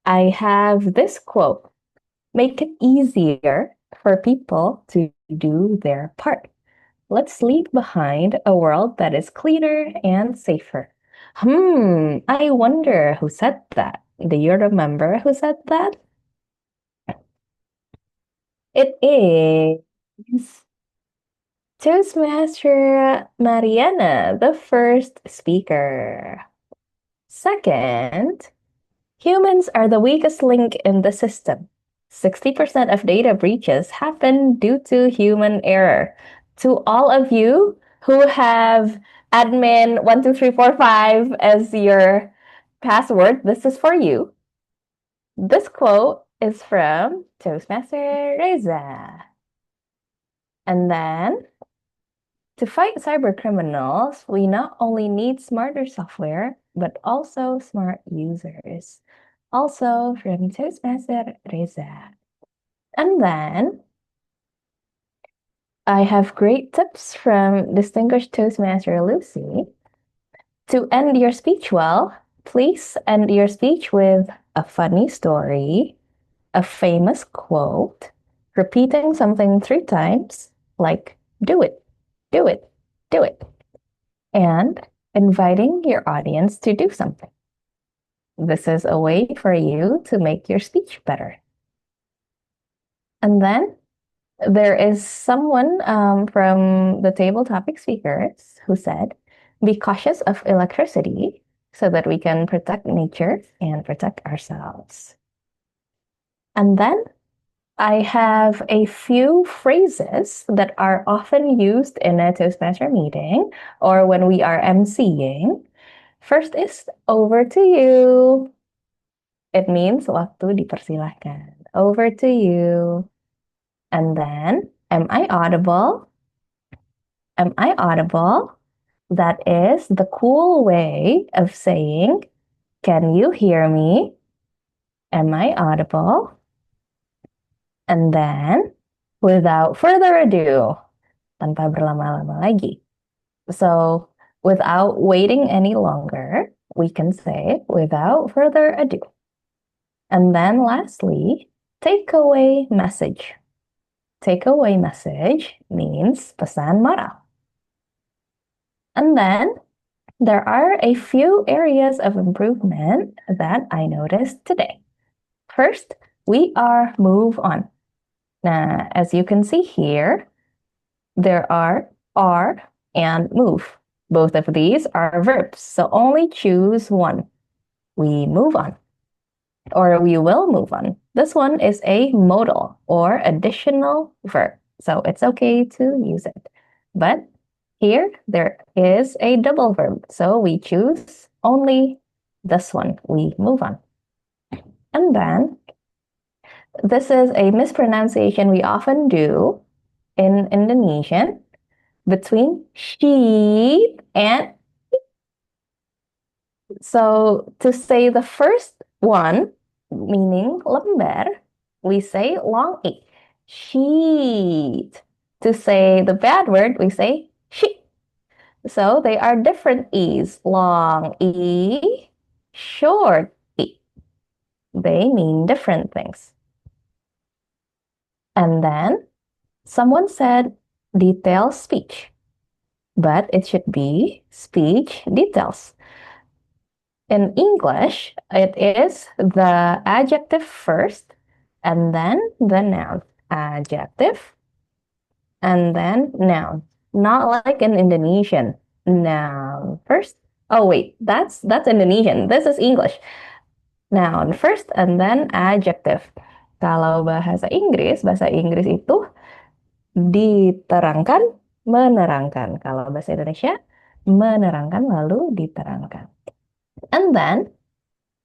Speaker 10: I have this quote. Make it easier for people to do their part. Let's leave behind a world that is cleaner and safer. I wonder who said that. Do you remember who said that? It is Toastmaster Mariana, the first speaker. Second, humans are the weakest link in the system. 60% of data breaches happen due to human error. To all of you who have admin 12345 as your password, this is for you. This quote is from Toastmaster Reza. And then, to fight cyber criminals, we not only need smarter software, but also smart users. Also from Toastmaster Reza. And then I have great tips from distinguished Toastmaster Lucy. To end your speech well, please end your speech with a funny story, a famous quote, repeating something 3 times, like do it, do it, do it, and inviting your audience to do something. This is a way for you to make your speech better. And then there is someone from the table topic speakers who said, be cautious of electricity so that we can protect nature and protect ourselves. And then I have a few phrases that are often used in a Toastmaster meeting or when we are emceeing. First is over to you. It means waktu dipersilahkan. Over to you. And then, am I audible? Am I audible? That is the cool way of saying, can you hear me? Am I audible? And then, without further ado, tanpa berlama-lama lagi. So, without waiting any longer, we can say without further ado. And then lastly, takeaway message. Takeaway message means pesan moral. And then there are a few areas of improvement that I noticed today. First, we are move on. Now, as you can see here, there are and move. Both of these are verbs, so only choose one. We move on, or we will move on. This one is a modal or additional verb, so it's okay to use it. But here, there is a double verb, so we choose only this one. We move on. And then, this is a mispronunciation we often do in Indonesian between sheep and. So to say the first one, meaning lembar, we say long E. Sheet. To say the bad word, we say sheet. So they are different E's. Long E, short E. They mean different things. And then someone said detailed speech, but it should be speech details. In English, it is the adjective first and then the noun. Adjective and then noun. Not like in Indonesian. Noun first. Oh wait, that's Indonesian. This is English. Noun first and then adjective. Kalau bahasa Inggris itu diterangkan, menerangkan. Kalau bahasa Indonesia, menerangkan lalu diterangkan. And then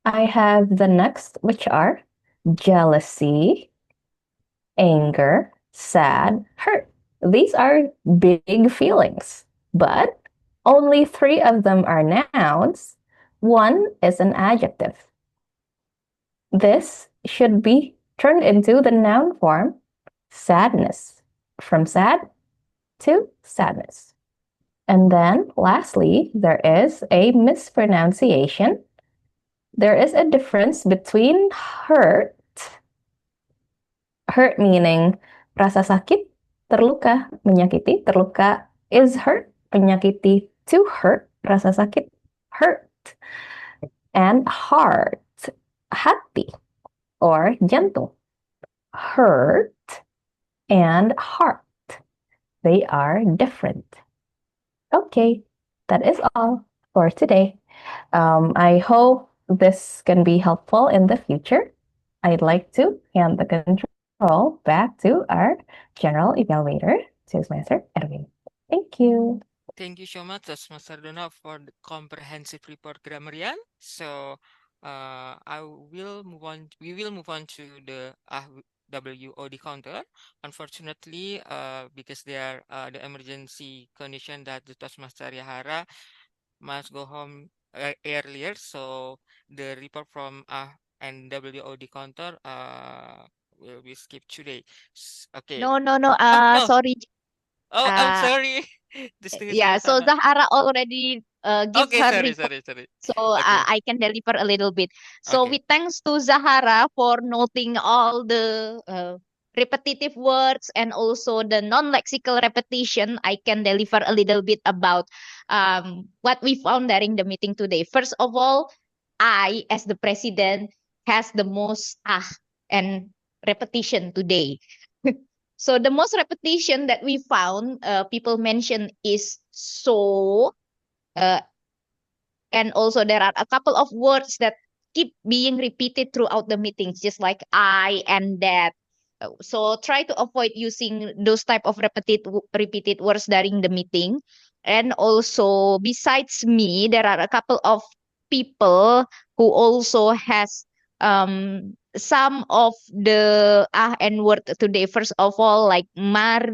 Speaker 10: I have the next, which are jealousy, anger, sad, hurt. These are big feelings, but only 3 of them are nouns. 1 is an adjective. This should be turned into the noun form, sadness. From sad to sadness. And then lastly, there is a mispronunciation. There is a difference between hurt meaning rasa sakit, terluka, menyakiti, terluka is hurt, menyakiti, to hurt, rasa sakit, hurt. And heart, hati, or jantung. Hurt and heart. They are different. Okay, that is all for today. I hope this can be helpful in the future. I'd like to hand the control back to our general evaluator, Toastmaster Erwin. Thank you.
Speaker 19: Thank you so much, Toastmaster Dona, for the comprehensive report, Grammarian. So, I will move on. We will move on to the WOD counter. Unfortunately, because there are the emergency condition that the Toastmaster Yahara must go home earlier, so the report from and WOD counter will be skipped today. Okay.
Speaker 3: No.
Speaker 19: No.
Speaker 3: Sorry.
Speaker 19: Oh, I'm sorry.
Speaker 3: Yeah, so Zahara already give
Speaker 19: Okay,
Speaker 3: her
Speaker 19: sorry.
Speaker 3: report, so
Speaker 19: Okay.
Speaker 3: I can deliver a little bit. So
Speaker 19: Okay.
Speaker 3: with thanks to Zahara for noting all the repetitive words and also the non-lexical repetition, I can deliver a little bit about what we found during the meeting today. First of all, I, as the president, has the most and repetition today. So the most repetition that we found, people mention is so, uh, and also there are a couple of words that keep being repeated throughout the meetings, just like I and that. So try to avoid using those type of repeated words during the meeting. And also, besides me, there are a couple of people who also has some of the and word today. First of all, like Ayu,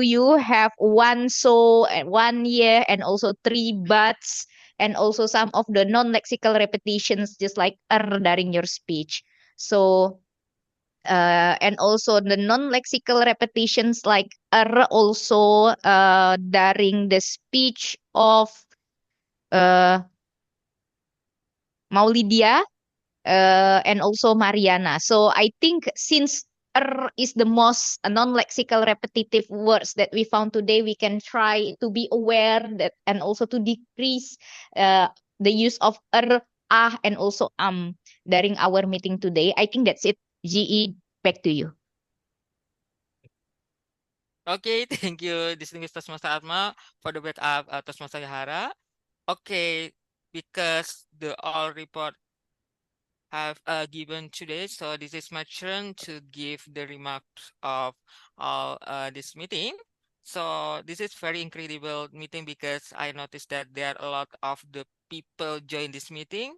Speaker 3: you have one so and 1 year and also 3 buts and also some of the non-lexical repetitions just like during your speech. So and also the non-lexical repetitions like also during the speech of Maulidia and also Mariana. So I think since is the most non-lexical repetitive words that we found today, we can try to be aware that and also to decrease the use of and also during our meeting today. I think that's it. GE, back to you.
Speaker 19: Okay, thank you, distinguished Toastmaster Atma, for the backup, Toastmaster Yahara. Okay, because the all report have given today, so this is my turn to give the remarks of all this meeting. So this is very incredible meeting because I noticed that there are a lot of the people join this meeting.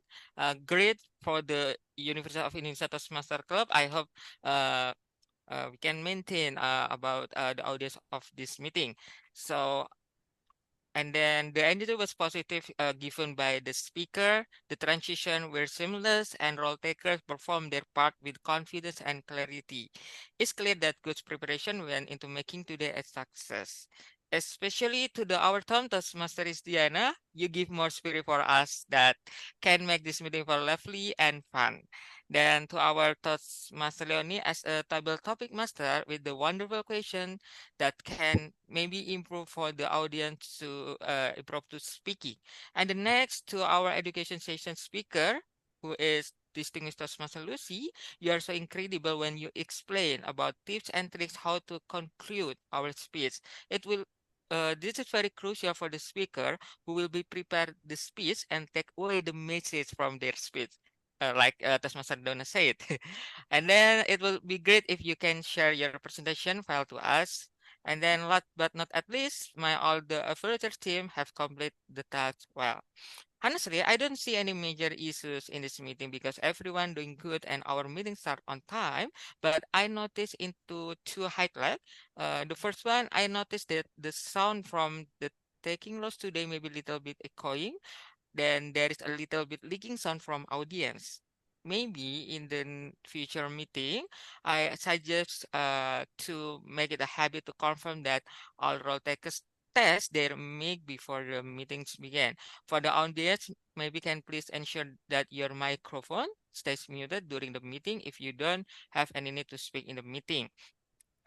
Speaker 19: Great for the University of Indonesia Toastmaster Club. I hope we can maintain about the audience of this meeting. So And then the energy was positive, given by the speaker. The transition were seamless, and role takers performed their part with confidence and clarity. It's clear that good preparation went into making today a success. Especially to our Toastmaster is Diana, you give more spirit for us that can make this meeting more lively and fun. Then to our Toastmaster Leonie as a table topic master with the wonderful question that can maybe improve for the audience to improve to speaking. And the next to our education session speaker, who is distinguished Toastmaster Lucy, you are so incredible when you explain about tips and tricks how to conclude our speech. It will this is very crucial for the speaker who will be prepared the speech and take away the message from their speech. Like Toastmaster Donna said. And then it will be great if you can share your presentation file to us. And then last but not at least, all the affiliated team have completed the task well. Honestly, I don't see any major issues in this meeting because everyone doing good and our meeting start on time. But I noticed into two highlights. The first one, I noticed that the sound from the taking loss today may be a little bit echoing. Then there is a little bit leaking sound from audience. Maybe in the future meeting, I suggest to make it a habit to confirm that all role takers test their mic before the meetings begin. For the audience, maybe can please ensure that your microphone stays muted during the meeting if you don't have any need to speak in the meeting.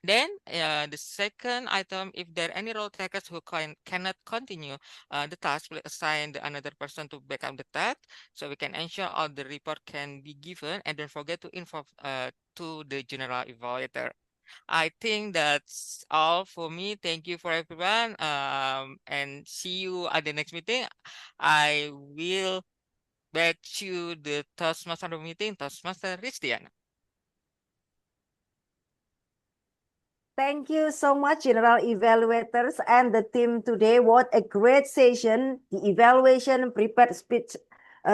Speaker 19: Then the second item, if there are any role takers who cannot continue the task, we'll assign another person to back up the task so we can ensure all the report can be given, and don't forget to inform to the general evaluator. I think that's all for me. Thank you for everyone. And see you at the next meeting. I will back to the Toastmaster meeting, Toastmaster Christian.
Speaker 2: Thank you so much, General Evaluators and the team today. What a great session. The evaluation, prepared speech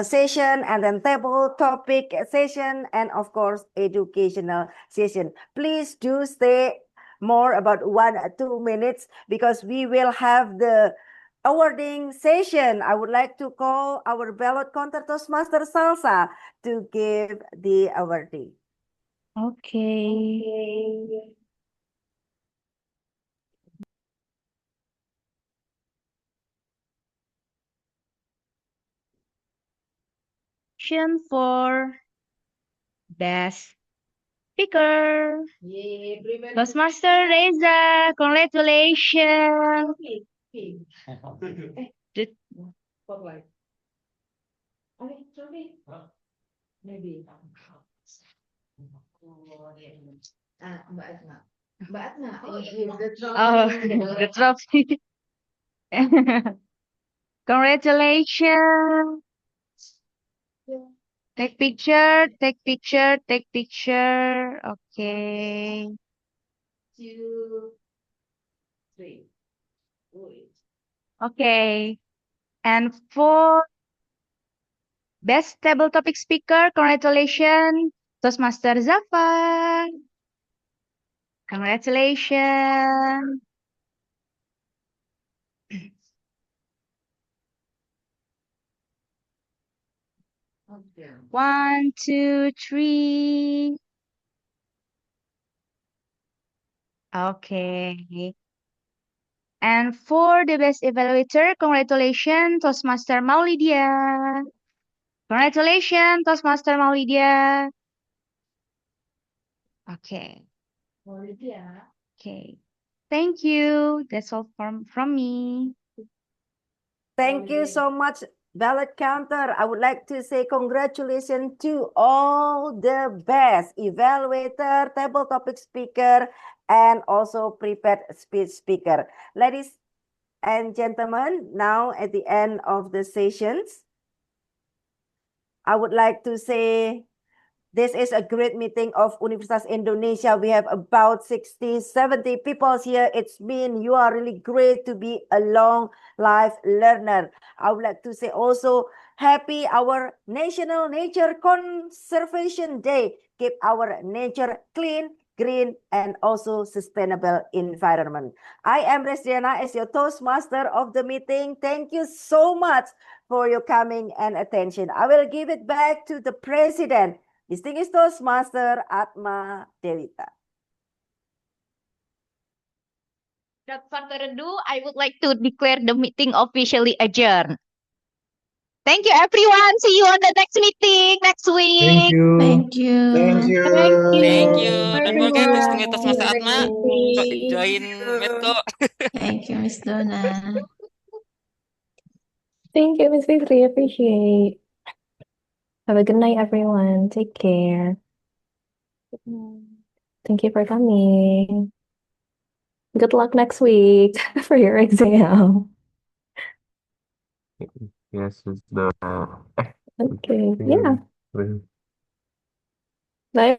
Speaker 2: session, and then table topic session, and of course, educational session. Please do stay more about 1 or 2 minutes because we will have the awarding session. I would like to call our ballot counter Toastmaster Salsa to give the awarding.
Speaker 3: Okay. For best speaker. Toastmaster Reza, congratulations. The- Oh, the trophy. Congratulations. Take picture, take picture, take picture. Okay. 2, 3. Okay. And for best table topic speaker, congratulations, Toastmaster Zafar. Congratulations. One, two, three. Okay. And for the best evaluator, congratulations, Toastmaster Maulidia. Congratulations, Toastmaster Maulidia. Okay. Okay. Thank you. That's all from me.
Speaker 2: Thank you so much, ballot counter. I would like to say congratulations to all the best evaluator, table topic speaker, and also prepared speech speaker. Ladies and gentlemen, now at the end of the sessions, I would like to say this is a great meeting of Universitas Indonesia. We have about 60, 70 people here. It's mean you are really great to be a long life learner. I would like to say also happy our National Nature Conservation Day. Keep our nature clean, green, and also sustainable environment. I am Resdiana as your Toastmaster of the meeting. Thank you so much for your coming and attention. I will give it back to the President, Distinguished Toastmaster Atma Dewita.
Speaker 3: Without further ado, I would like to declare the meeting officially adjourned. Thank you, everyone. See you on the next meeting next week.
Speaker 7: Thank you.
Speaker 17: Thank you.
Speaker 18: Thank you.
Speaker 19: Thank you. Don't forget to
Speaker 18: everyone.
Speaker 19: Distinguished
Speaker 18: See you
Speaker 19: Master
Speaker 18: next
Speaker 19: Atma.
Speaker 18: meeting.
Speaker 19: Join Medco.
Speaker 17: Thank you, Miss Donna.
Speaker 10: Thank you, Miss Fitri. Appreciate. Have a good night, everyone. Take care. Thank you for coming. Good luck next week for your exam.
Speaker 16: Yes, it's the
Speaker 10: Okay. Yeah. Bye.